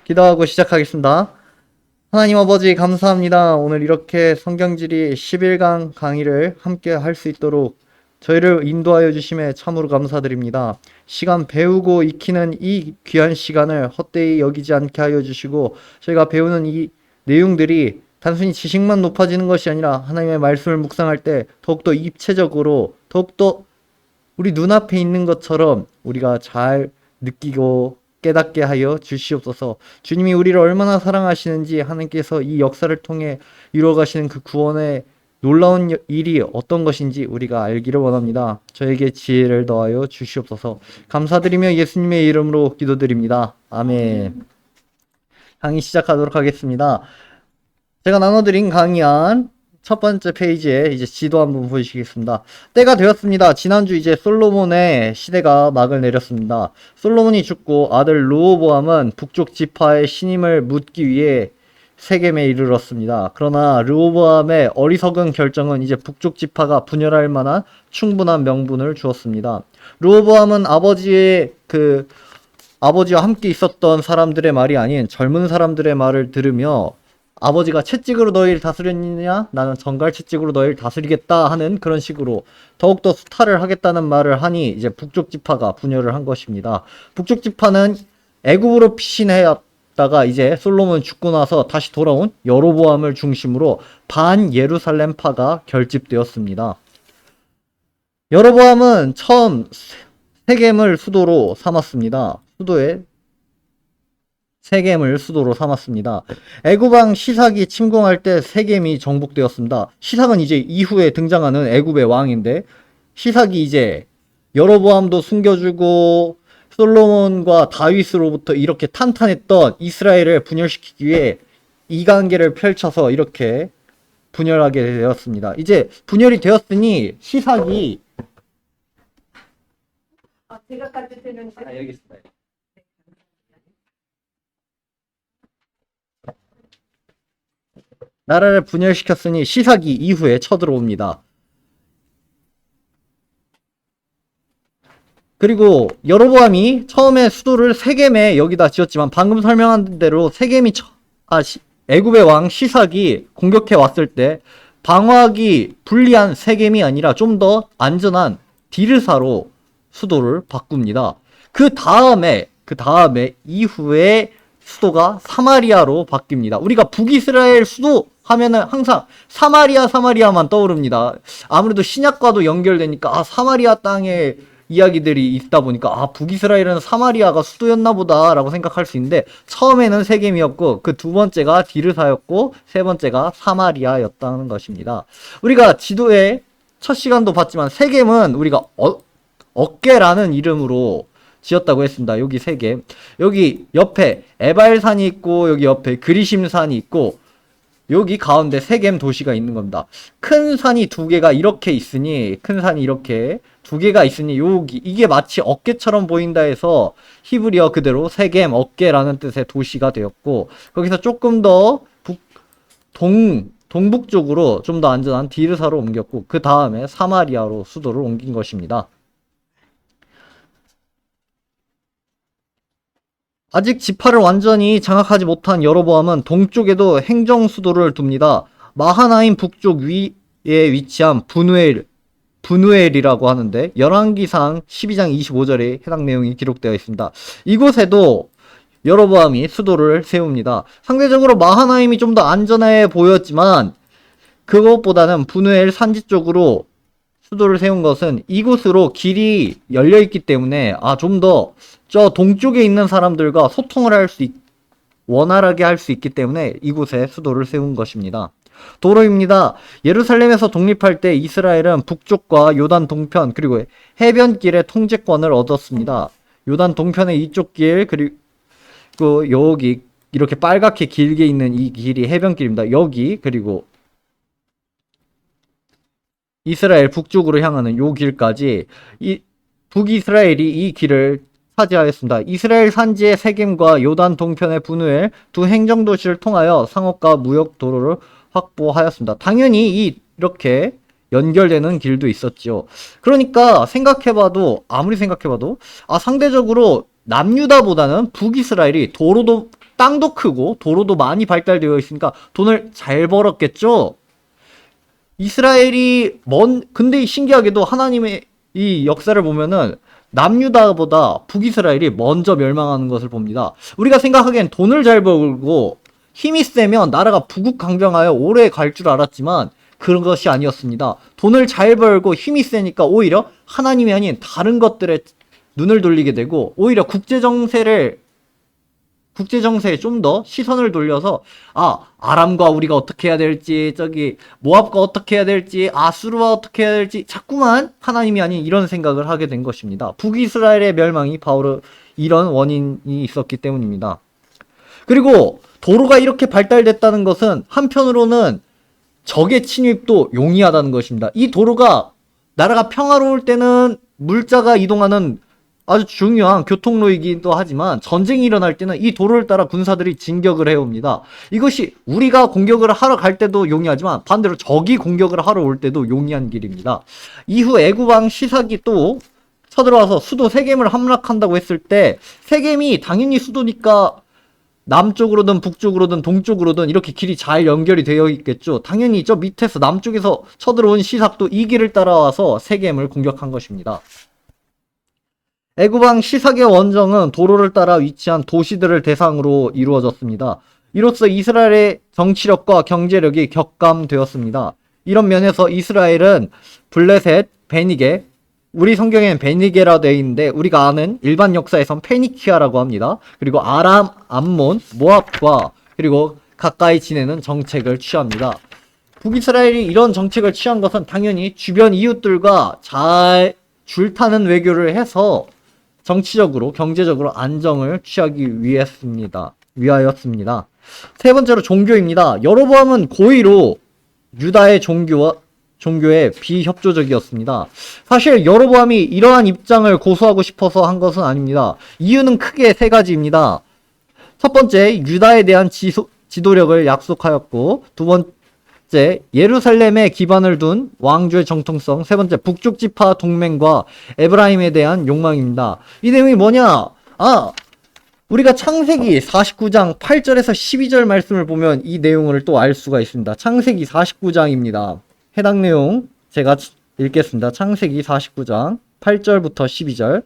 기도하고 시작하겠습니다. 하나님 아버지 감사합니다. 오늘 이렇게 성경지리 11강 강의를 함께 할 수 있도록 저희를 인도하여 주심에 참으로 감사드립니다. 시간 배우고 익히는 이 귀한 시간을 헛되이 여기지 않게 하여 주시고 저희가 배우는 이 내용들이 단순히 지식만 높아지는 것이 아니라 하나님의 말씀을 묵상할 때 더욱더 입체적으로 더욱더 우리 눈앞에 있는 것처럼 우리가 잘 느끼고 깨닫게 하여 주시옵소서. 주님이 우리를 얼마나 사랑하시는지 하나님께서 이 역사를 통해 이루어가시는 그 구원의 놀라운 일이 어떤 것인지 우리가 알기를 원합니다. 저에게 지혜를 더하여 주시옵소서. 감사드리며 예수님의 이름으로 기도드립니다. 아멘. 강의 시작하도록 하겠습니다. 제가 나눠드린 강의안 첫 번째 페이지에 이제 지도 한번 보시겠습니다. 때가 되었습니다. 지난주 이제 솔로몬의 시대가 막을 내렸습니다. 솔로몬이 죽고 아들 르호보암은 북쪽 지파의 신임을 묻기 위해 세겜에 이르렀습니다. 그러나 르호보암의 어리석은 결정은 이제 북쪽 지파가 분열할 만한 충분한 명분을 주었습니다. 르호보암은 아버지와 함께 있었던 사람들의 말이 아닌 젊은 사람들의 말을 들으며 아버지가 채찍으로 너희를 다스렸느냐? 나는 정갈 채찍으로 너희를 다스리겠다 하는 그런 식으로 더욱더 수탈을 하겠다는 말을 하니 이제 북쪽 지파가 분열을 한 것입니다. 북쪽 지파는 애굽으로 피신했다가 이제 솔로몬 죽고 나서 다시 돌아온 여로보암을 중심으로 반 예루살렘파가 결집되었습니다. 여로보암은 처음 세겜을 수도로 삼았습니다. 세겜을 수도로 삼았습니다. 애굽왕 시삭이 침공할 때 세겜이 정복되었습니다. 시삭은 이제 이후에 등장하는 애굽의 왕인데 시삭이 이제 여로보암도 숨겨주고 솔로몬과 다윗으로부터 이렇게 탄탄했던 이스라엘을 분열시키기 위해 이관계를 펼쳐서 이렇게 분열하게 되었습니다. 이제 분열이 되었으니 시삭이 제가 가르쳐 드리는 여기 있습니다. 나라를 분열시켰으니 시삭이 이후에 쳐들어옵니다. 그리고 여로보암이 처음에 수도를 세겜에 여기다 지었지만 방금 설명한 대로 애굽의 왕 시삭이 공격해 왔을 때 방어하기 불리한 세겜이 아니라 좀 더 안전한 디르사로 수도를 바꿉니다. 그 다음에 이후에 수도가 사마리아로 바뀝니다. 우리가 북이스라엘 수도 하면은 항상 사마리아만 떠오릅니다. 아무래도 신약과도 연결되니까 사마리아 땅에 이야기들이 있다 보니까 북이스라엘은 사마리아가 수도였나 보다 라고 생각할 수 있는데 처음에는 세겜이었고 그 두 번째가 디르사였고 세 번째가 사마리아였다는 것입니다. 우리가 지도에 첫 시간도 봤지만 세겜은 우리가 어깨라는 이름으로 지었다고 했습니다. 여기 세겜. 여기 옆에 에발산이 있고 여기 옆에 그리심산이 있고 여기 가운데 세겜 도시가 있는 겁니다. 큰 산이 두 개가 이렇게 있으니 여기 이게 마치 어깨처럼 보인다 해서 히브리어 그대로 세겜 어깨라는 뜻의 도시가 되었고 거기서 조금 더 동북쪽으로 좀 더 안전한 디르사로 옮겼고 그 다음에 사마리아로 수도를 옮긴 것입니다. 아직 지파를 완전히 장악하지 못한 여로보암은 동쪽에도 행정수도를 둡니다. 마하나임 북쪽 위에 위치한 분우엘이라고 하는데 열왕기상 12장 25절에 해당 내용이 기록되어 있습니다. 이곳에도 여로보암이 수도를 세웁니다. 상대적으로 마하나임이 좀 더 안전해 보였지만 그것보다는 분우엘 산지 쪽으로 수도를 세운 것은 이곳으로 길이 열려있기 때문에 좀 더 저 동쪽에 있는 사람들과 소통을 원활하게 할 수 있기 때문에 이곳에 수도를 세운 것입니다. 도로입니다. 예루살렘에서 독립할 때 이스라엘은 북쪽과 요단 동편 그리고 해변길의 통제권을 얻었습니다. 요단 동편의 이쪽 길 그리고 여기 이렇게 빨갛게 길게 있는 이 길이 해변길입니다. 여기 그리고 이스라엘 북쪽으로 향하는 요 길까지 북이스라엘이 이 길을 차지하였습니다. 이스라엘 산지의 세겜과 요단 동편의 분우엘 두 행정도시를 통하여 상업과 무역 도로를 확보하였습니다. 당연히 이렇게 연결되는 길도 있었죠. 그러니까 아무리 생각해봐도 상대적으로 남유다보다는 북이스라엘이 도로도 땅도 크고 도로도 많이 발달되어 있으니까 돈을 잘 벌었겠죠. 이스라엘이 근데 신기하게도 하나님의 이 역사를 보면은 남유다보다 북이스라엘이 먼저 멸망하는 것을 봅니다. 우리가 생각하기엔 돈을 잘 벌고 힘이 세면 나라가 부국강병하여 오래 갈 줄 알았지만 그런 것이 아니었습니다. 돈을 잘 벌고 힘이 세니까 오히려 하나님이 아닌 다른 것들에 눈을 돌리게 되고 오히려 국제정세에 좀 더 시선을 돌려서 아람과 우리가 어떻게 해야 될지, 저기 모압과 어떻게 해야 될지, 아수르와 어떻게 해야 될지 자꾸만 하나님이 아닌 이런 생각을 하게 된 것입니다. 북이스라엘의 멸망이 바로 이런 원인이 있었기 때문입니다. 그리고 도로가 이렇게 발달됐다는 것은 한편으로는 적의 침입도 용이하다는 것입니다. 이 도로가 나라가 평화로울 때는 물자가 이동하는 아주 중요한 교통로이기도 하지만 전쟁이 일어날 때는 이 도로를 따라 군사들이 진격을 해옵니다. 이것이 우리가 공격을 하러 갈 때도 용이하지만 반대로 적이 공격을 하러 올 때도 용이한 길입니다. 이후 애굽왕 시삭이 또 쳐들어와서 수도 세겜을 함락한다고 했을 때 세겜이 당연히 수도니까 남쪽으로든 북쪽으로든 동쪽으로든 이렇게 길이 잘 연결이 되어 있겠죠. 당연히 저 밑에서 남쪽에서 쳐들어온 시삭도 이 길을 따라와서 세겜을 공격한 것입니다. 애굽왕 시삭의 원정은 도로를 따라 위치한 도시들을 대상으로 이루어졌습니다. 이로써 이스라엘의 정치력과 경제력이 격감되었습니다. 이런 면에서 이스라엘은 블레셋, 베니게, 우리 성경엔 베니게라 되어 있는데 우리가 아는 일반 역사에선 페니키아라고 합니다. 그리고 아람, 암몬, 모압과 그리고 가까이 지내는 정책을 취합니다. 북이스라엘이 이런 정책을 취한 것은 당연히 주변 이웃들과 잘 줄타는 외교를 해서 정치적으로 경제적으로 안정을 취하기 위하였습니다. 세 번째로 종교입니다. 여로보암은 고의로 유다의 종교에 비협조적이었습니다. 사실 여로보암이 이러한 입장을 고수하고 싶어서 한 것은 아닙니다. 이유는 크게 세 가지입니다. 첫 번째, 유다에 대한 지도력을 약속하였고, 두 번째, 예루살렘에 기반을 둔 왕조의 정통성, 세 번째, 북쪽 지파 동맹과 에브라임에 대한 욕망입니다. 이 내용이 뭐냐? 우리가 창세기 49장 8절에서 12절 말씀을 보면 이 내용을 또 알 수가 있습니다. 창세기 49장입니다. 해당 내용 제가 읽겠습니다. 창세기 49장 8절부터 12절.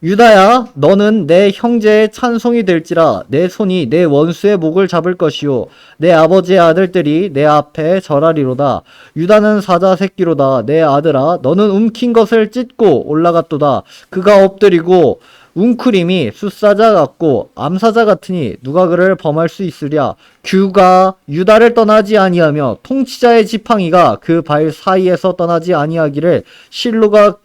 유다야, 너는 내 형제의 찬송이 될지라. 내 손이 내 원수의 목을 잡을 것이요 내 아버지의 아들들이 내 앞에 절하리로다. 유다는 사자 새끼로다. 내 아들아, 너는 움킨 것을 찢고 올라갔도다. 그가 엎드리고 웅크림이 숫사자 같고 암사자 같으니 누가 그를 범할 수 있으랴. 규가 유다를 떠나지 아니하며 통치자의 지팡이가 그 발 사이에서 떠나지 아니하기를 실로가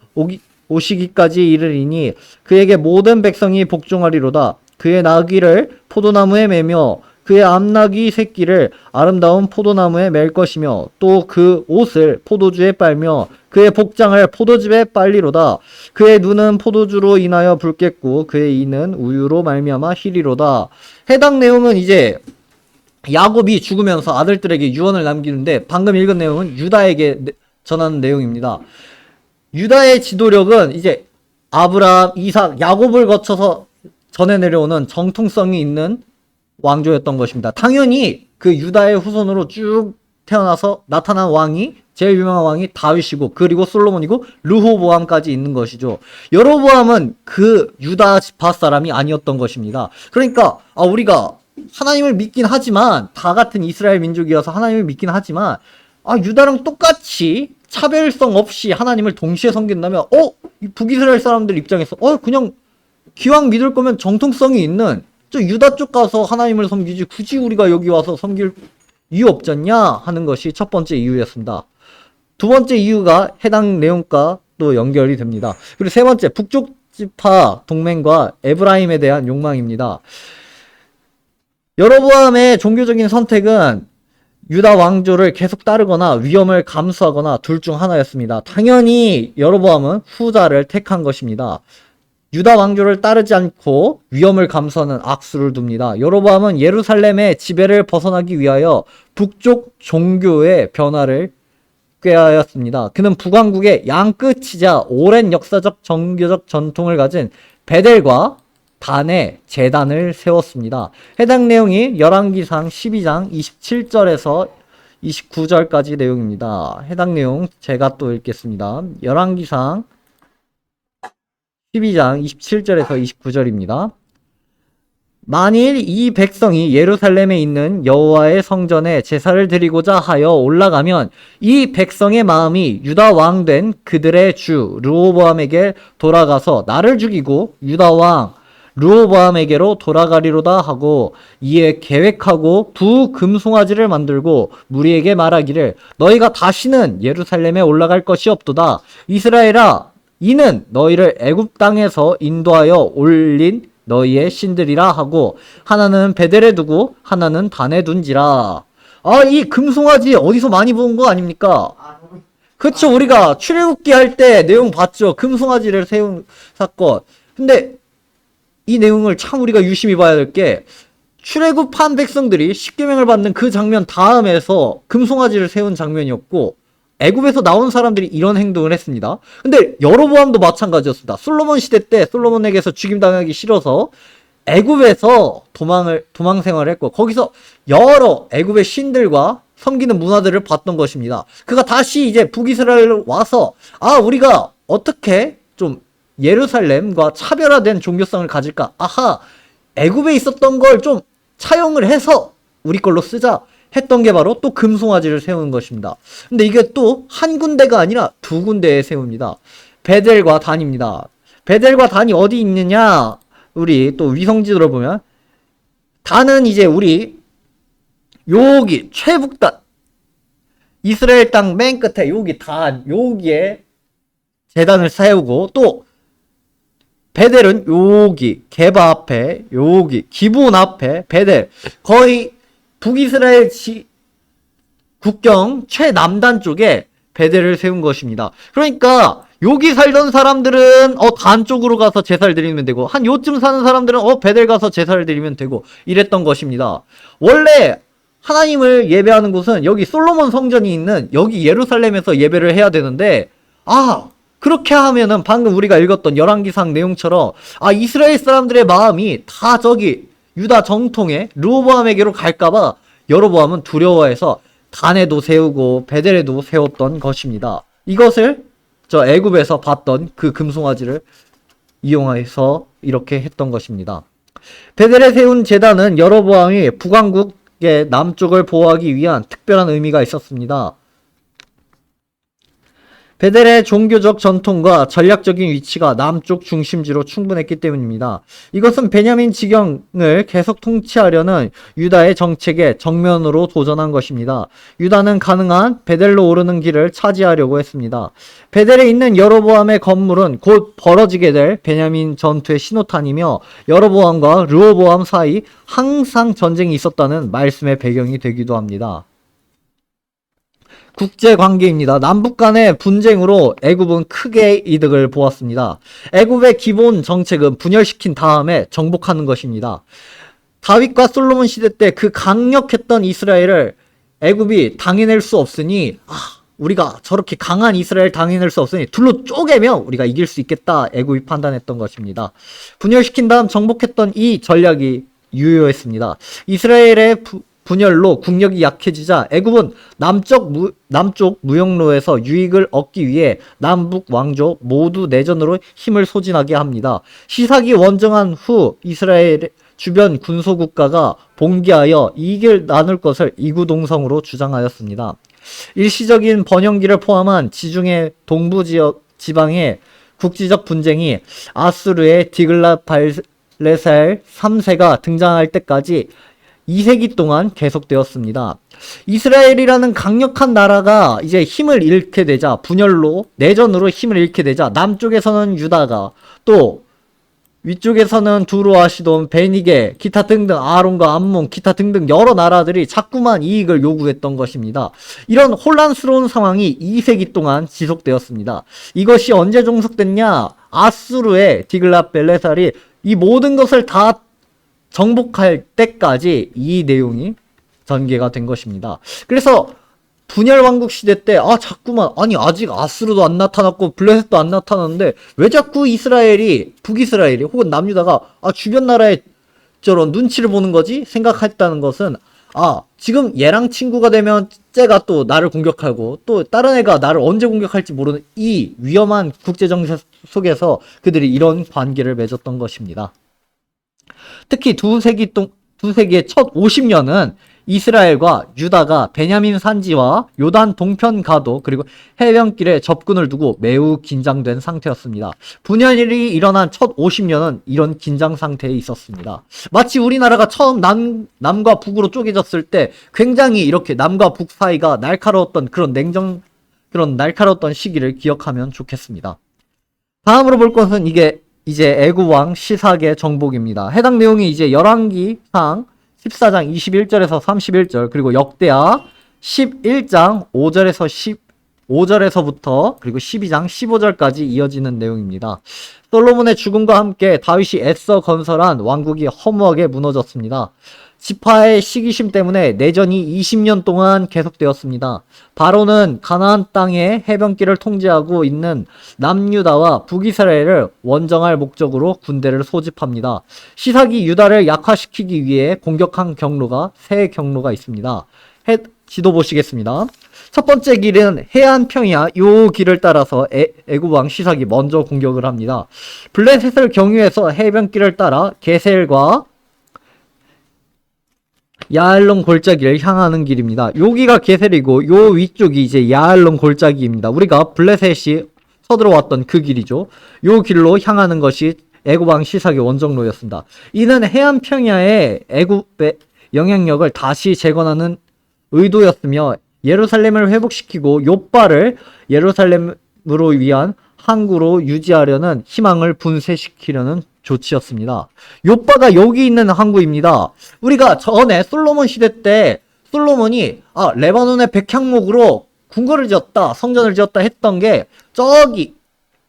오시기까지 이르리니 그에게 모든 백성이 복종하리로다. 그의 나귀를 포도나무에 매며 그의 암나귀 새끼를 아름다운 포도나무에 맬 것이며 또 그 옷을 포도주에 빨며 그의 복장을 포도즙에 빨리로다. 그의 눈은 포도주로 인하여 붉겠고 그의 이는 우유로 말미암아 희리로다. 해당 내용은 이제 야곱이 죽으면서 아들들에게 유언을 남기는데 방금 읽은 내용은 유다에게 전하는 내용입니다. 유다의 지도력은 이제 아브라함, 이삭, 야곱을 거쳐서 전해 내려오는 정통성이 있는 왕조였던 것입니다. 당연히 그 유다의 후손으로 쭉 태어나서 나타난 왕이 제일 유명한 왕이 다윗이고 그리고 솔로몬이고 르호보암까지 있는 것이죠. 여로보암은 그 유다 지파 사람이 아니었던 것입니다. 그러니까 우리가 하나님을 믿긴 하지만 다 같은 이스라엘 민족이어서 하나님을 믿긴 하지만 유다랑 똑같이 차별성 없이 하나님을 동시에 섬긴다면 이 북이스라엘 사람들 입장에서 그냥 기왕 믿을 거면 정통성이 있는 저 유다 쪽 가서 하나님을 섬기지 굳이 우리가 여기 와서 섬길 이유 없잖냐 하는 것이 첫 번째 이유였습니다. 두 번째 이유가 해당 내용과 또 연결이 됩니다. 그리고 세 번째, 북쪽 지파 동맹과 에브라임에 대한 욕망입니다. 여로보암의 종교적인 선택은 유다 왕조를 계속 따르거나 위험을 감수하거나 둘 중 하나였습니다. 당연히 여로보암은 후자를 택한 것입니다. 유다 왕조를 따르지 않고 위험을 감수하는 악수를 둡니다. 여로보암은 예루살렘의 지배를 벗어나기 위하여 북쪽 종교의 변화를 꾀하였습니다. 그는 북왕국의 양끝이자 오랜 역사적 종교적 전통을 가진 베델과 단에 제단을 세웠습니다. 해당 내용이 열왕기상 12장 27절에서 29절까지 내용입니다. 해당 내용 제가 또 읽겠습니다. 열왕기상 12장 27절에서 29절입니다. 만일 이 백성이 예루살렘에 있는 여호와의 성전에 제사를 드리고자 하여 올라가면 이 백성의 마음이 유다 왕 된 그들의 주 르호보암에게 돌아가서 나를 죽이고 유다 왕 르호보암에게로 돌아가리로다 하고 이에 계획하고 두 금송아지를 만들고 무리에게 말하기를 너희가 다시는 예루살렘에 올라갈 것이 없도다. 이스라엘아, 이는 너희를 애굽 땅에서 인도하여 올린 너희의 신들이라 하고 하나는 베델에 두고 하나는 단에 둔지라. 아, 이 금송아지 어디서 많이 본 거 아닙니까? 그쵸, 우리가 출애굽기 할 때 내용 봤죠. 금송아지를 세운 사건. 근데 이 내용을 참 우리가 유심히 봐야 될 게 출애굽한 백성들이 십계명을 받는 그 장면 다음에서 금송아지를 세운 장면이었고 애굽에서 나온 사람들이 이런 행동을 했습니다. 근데 여로보암도 마찬가지였습니다. 솔로몬 시대 때 솔로몬에게서 죽임당하기 싫어서 애굽에서 도망 생활을 했고 거기서 여러 애굽의 신들과 섬기는 문화들을 봤던 것입니다. 그가 다시 이제 북이스라엘로 와서 우리가 어떻게 좀 예루살렘과 차별화된 종교성을 가질까? 아하, 애굽에 있었던 걸 좀 차용을 해서 우리 걸로 쓰자 했던 게 바로 또 금송아지를 세우는 것입니다. 근데 이게 또 한 군데가 아니라 두 군데에 세웁니다. 베델과 단입니다. 베델과 단이 어디 있느냐? 우리 또 위성지도를 보면 단은 이제 우리 여기 최북단 이스라엘 땅 맨 끝에 여기 단 여기에 제단을 세우고 또 베델은 여기 게바 앞에 여기 기브온 앞에 베델 거의 북이스라엘 국경 최남단 쪽에 베델을 세운 것입니다. 그러니까 여기 살던 사람들은 단 쪽으로 가서 제사를 드리면 되고 한 요쯤 사는 사람들은 베델 가서 제사를 드리면 되고 이랬던 것입니다. 원래 하나님을 예배하는 곳은 여기 솔로몬 성전이 있는 여기 예루살렘에서 예배를 해야 되는데 그렇게 하면은 방금 우리가 읽었던 열왕기상 내용처럼 이스라엘 사람들의 마음이 다 저기 유다 정통의 르호보암에게로 갈까봐 여로보암은 두려워해서 단에도 세우고 베델에도 세웠던 것입니다. 이것을 저 애굽에서 봤던 그 금송아지를 이용해서 이렇게 했던 것입니다. 베델에 세운 제단은 여로보암이 북왕국의 남쪽을 보호하기 위한 특별한 의미가 있었습니다. 베델의 종교적 전통과 전략적인 위치가 남쪽 중심지로 충분했기 때문입니다. 이것은 베냐민 지경을 계속 통치하려는 유다의 정책에 정면으로 도전한 것입니다. 유다는 가능한 베델로 오르는 길을 차지하려고 했습니다. 베델에 있는 여로보암의 건물은 곧 벌어지게 될 베냐민 전투의 신호탄이며 여로보암과 르호보암 사이 항상 전쟁이 있었다는 말씀의 배경이 되기도 합니다. 국제관계입니다. 남북 간의 분쟁으로 애굽은 크게 이득을 보았습니다. 애굽의 기본 정책은 분열시킨 다음에 정복하는 것입니다. 다윗과 솔로몬 시대 때 그 강력했던 이스라엘을 애굽이 당해낼 수 없으니 우리가 저렇게 강한 이스라엘 당해낼 수 없으니 둘로 쪼개면 우리가 이길 수 있겠다 애굽이 판단했던 것입니다. 분열시킨 다음 정복했던 이 전략이 유효했습니다. 이스라엘의 분열로 국력이 약해지자 애굽은 남쪽 무역로에서 유익을 얻기 위해 남북 왕족 모두 내전으로 힘을 소진하게 합니다. 시삭이 원정한 후 이스라엘 주변 군소국가가 봉기하여 이익을 나눌 것을 이구동성으로 주장하였습니다. 일시적인 번영기를 포함한 지중해 동부 지역 지방의 국지적 분쟁이 아수르의 디글랏발레살 3세가 등장할 때까지 2세기 동안 계속되었습니다. 이스라엘이라는 강력한 나라가 이제 힘을 잃게 되자 분열로 내전으로 힘을 잃게 되자 남쪽에서는 유다가 또 위쪽에서는 두루와 시돈, 베니게, 기타 등등 아론과 암몬, 기타 등등 여러 나라들이 자꾸만 이익을 요구했던 것입니다. 이런 혼란스러운 상황이 2세기 동안 지속되었습니다. 이것이 언제 종속됐냐? 아수르의 디글랏벨레살이 이 모든 것을 다 정복할 때까지 이 내용이 전개가 된 것입니다. 그래서 분열 왕국 시대 때 자꾸만 아니 아직 아수르도 안 나타났고 블레셋도 안 나타났는데 왜 자꾸 이스라엘이 북이스라엘이 혹은 남유다가 주변 나라에 저런 눈치를 보는 거지 생각했다는 것은 지금 얘랑 친구가 되면 쟤가 또 나를 공격하고 또 다른 애가 나를 언제 공격할지 모르는 이 위험한 국제정세 속에서 그들이 이런 관계를 맺었던 것입니다. 특히 두 세기의 첫 50년은 이스라엘과 유다가 베냐민 산지와 요단 동편 가도 그리고 해변길에 접근을 두고 매우 긴장된 상태였습니다. 분열이 일어난 첫 50년은 이런 긴장 상태에 있었습니다. 마치 우리나라가 처음 남과 북으로 쪼개졌을 때 굉장히 이렇게 남과 북 사이가 날카로웠던 그런 날카로웠던 시기를 기억하면 좋겠습니다. 다음으로 볼 것은 이제 애굽왕 시삭의 정복입니다. 해당 내용이 이제 열왕기상 14장 21절에서 31절 그리고 역대하 11장 5절에서부터 그리고 12장 15절까지 이어지는 내용입니다. 솔로몬의 죽음과 함께 다윗이 애써 건설한 왕국이 허무하게 무너졌습니다. 지파의 시기심 때문에 내전이 20년 동안 계속되었습니다. 바로는 가나안 땅의 해변길을 통제하고 있는 남유다와 북이스라엘을 원정할 목적으로 군대를 소집합니다. 시삭이 유다를 약화시키기 위해 공격한 경로가 세 경로가 있습니다. 지도 보시겠습니다. 첫 번째 길은 해안 평야 요 길을 따라서 애굽왕 시삭이 먼저 공격을 합니다. 블레셋을 경유해서 해변길을 따라 게셀과 야알론 골짜기를 향하는 길입니다. 여기가 게셀이고 요 위쪽이 이제 야알론 골짜기입니다. 우리가 블레셋이 서들어왔던 그 길이죠. 요 길로 향하는 것이 애굽왕 시삭의 원정로였습니다. 이는 해안 평야의 애굽의 영향력을 다시 재건하는 의도였으며 예루살렘을 회복시키고 욥바를 예루살렘으로 위한 항구로 유지하려는 희망을 분쇄시키려는 조치였습니다. 욥바가 여기 있는 항구입니다. 우리가 전에 솔로몬 시대 때 솔로몬이 레바논의 백향목으로 궁궐을 지었다, 성전을 지었다 했던 게 저기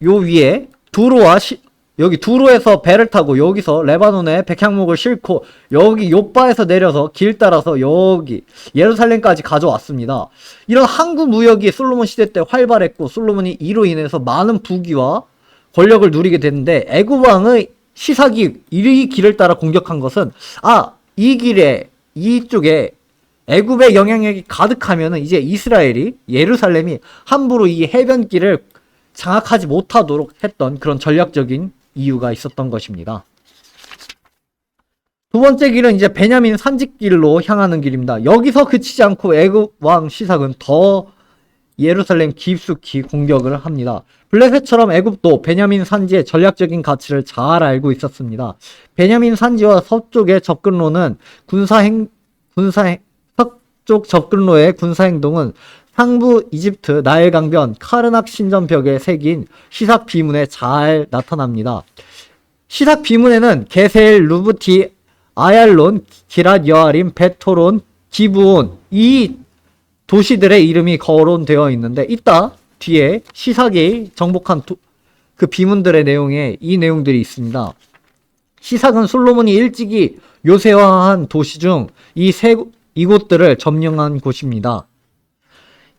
요 위에 여기 두로에서 배를 타고 여기서 레바논의 백향목을 싣고 여기 욥바에서 내려서 길 따라서 여기 예루살렘까지 가져왔습니다. 이런 항구 무역이 솔로몬 시대 때 활발했고 솔로몬이 이로 인해서 많은 부귀와 권력을 누리게 됐는데 애굽 왕의 시삭이 이 길을 따라 공격한 것은 이 길에 이쪽에 애굽의 영향력이 가득하면은 이제 이스라엘이 예루살렘이 함부로 이 해변길을 장악하지 못하도록 했던 그런 전략적인 이유가 있었던 것입니다. 두 번째 길은 이제 베냐민 산지길로 향하는 길입니다. 여기서 그치지 않고 애굽 왕 시삭은 더 예루살렘 깊숙이 공격을 합니다. 블레셋처럼 애굽도 베냐민 산지의 전략적인 가치를 잘 알고 있었습니다. 베냐민 산지와 서쪽의 접근로는 서쪽 접근로의 군사행동은 상부 이집트 나일 강변 카르낙 신전벽에 새긴 시삭 비문에 잘 나타납니다. 시삭 비문에는 게셀, 루브티, 아얄론, 기랏 여아림, 베토론, 기브온 이 도시들의 이름이 거론되어 있는데 이따 뒤에 시삭이 정복한 그 비문들의 내용에 이 내용들이 있습니다. 시삭은 솔로몬이 일찍이 요새화한 도시 중 이곳들을 점령한 곳입니다.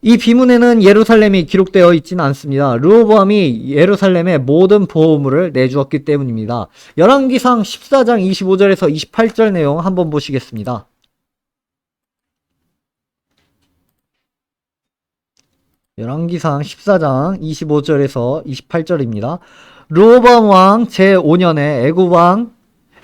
이 비문에는 예루살렘이 기록되어 있지는 않습니다. 르호보암이 예루살렘의 모든 보호물을 내주었기 때문입니다. 열왕기상 14장 25절에서 28절 내용 한번 보시겠습니다. 열왕기상 14장 25절에서 28절입니다. 르호보암 왕 제5년에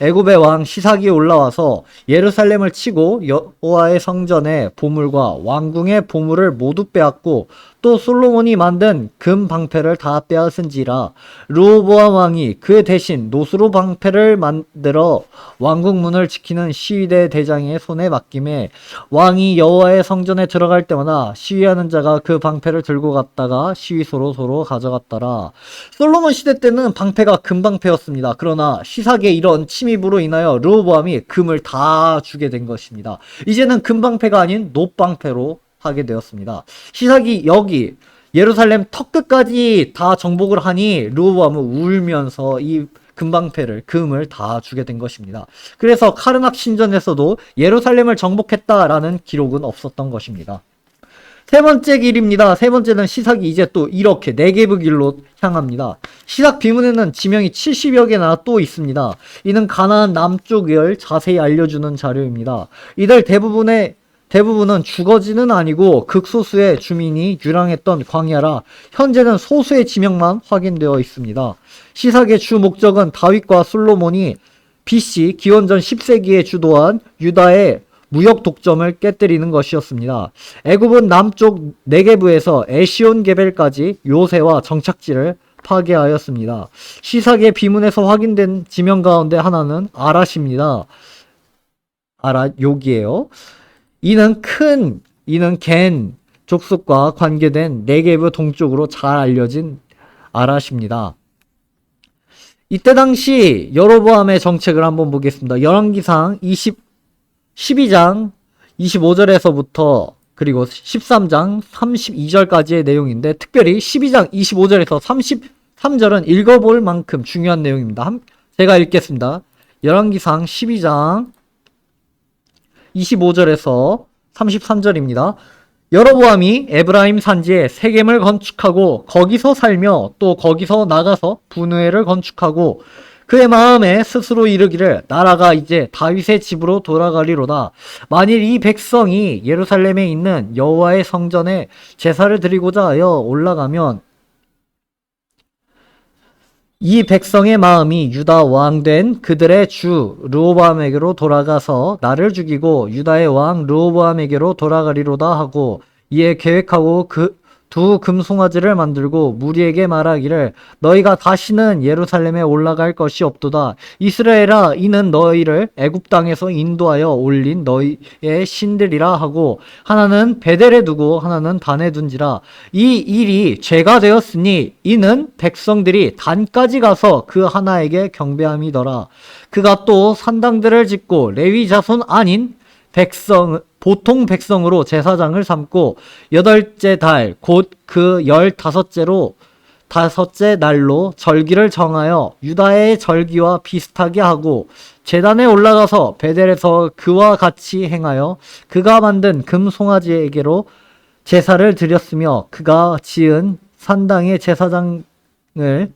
애굽의 왕 시삭이 올라와서 예루살렘을 치고 여호와의 성전의 보물과 왕궁의 보물을 모두 빼앗고 또 솔로몬이 만든 금 방패를 다 빼앗은지라 르호보암 왕이 그 대신 노수로 방패를 만들어 왕궁 문을 지키는 시위대 대장의 손에 맡김에 왕이 여호와의 성전에 들어갈 때마다 시위하는 자가 그 방패를 들고 갔다가 시위소로 서로 가져갔더라. 솔로몬 시대 때는 방패가 금 방패였습니다. 그러나 시삭의 이런 침입으로 인하여 르호보암이 금을 다 주게 된 것입니다. 이제는 금 방패가 아닌 노 방패로 하게 되었습니다. 시삭이 여기 예루살렘 턱끝까지 다 정복을 하니 르호보암은 울면서 이 금을 다 주게 된 것입니다. 그래서 카르낙 신전에서도 예루살렘을 정복했다라는 기록은 없었던 것입니다. 세 번째 길입니다. 세 번째는 시삭이 이제 또 이렇게 네게브 길로 향합니다. 시삭 비문에는 지명이 70여 개나 또 있습니다. 이는 가나안 남쪽을 자세히 알려주는 자료입니다. 이들 대부분은 주거지는 아니고 극소수의 주민이 유랑했던 광야라 현재는 소수의 지명만 확인되어 있습니다. 시삭의 주 목적은 다윗과 솔로몬이 BC 기원전 10세기에 주도한 유다의 무역 독점을 깨뜨리는 것이었습니다. 애굽은 남쪽 네게브에서 에시온 게벨까지 요새와 정착지를 파괴하였습니다. 시삭의 비문에서 확인된 지명 가운데 하나는 아랏입니다. 아랏 여기에요. 이는 겐 족속과 관계된 네게브 동쪽으로 잘 알려진 아랏입니다. 이때 당시 여로보암의 정책을 한번 보겠습니다. 열왕기상 12장 25절에서부터 그리고 13장 32절까지의 내용인데 특별히 12장 25절에서 33절은 읽어볼 만큼 중요한 내용입니다. 제가 읽겠습니다. 열왕기상 12장 25절에서 33절입니다. 여로보암이 에브라임 산지에 세겜을 건축하고 거기서 살며 또 거기서 나가서 분우엘을 건축하고 그의 마음에 스스로 이르기를 나라가 이제 다윗의 집으로 돌아가리로다. 만일 이 백성이 예루살렘에 있는 여호와의 성전에 제사를 드리고자 하여 올라가면 이 백성의 마음이 유다 왕 된 그들의 주 르호보암에게로 돌아가서 나를 죽이고 유다의 왕 르호보암에게로 돌아가리로다 하고 이에 계획하고 그 두 금송아지를 만들고 무리에게 말하기를 너희가 다시는 예루살렘에 올라갈 것이 없도다. 이스라엘아 이는 너희를 애굽 땅에서 인도하여 올린 너희의 신들이라 하고 하나는 베델에 두고 하나는 단에 둔지라. 이 일이 죄가 되었으니 이는 백성들이 단까지 가서 그 하나에게 경배함이더라. 그가 또 산당들을 짓고 레위 자손 아닌 보통 백성으로 제사장을 삼고 8째 달 곧 그 15째 날로 절기를 정하여 유다의 절기와 비슷하게 하고 제단에 올라가서 베델에서 그와 같이 행하여 그가 만든 금송아지에게로 제사를 드렸으며 그가 지은 산당의 제사장을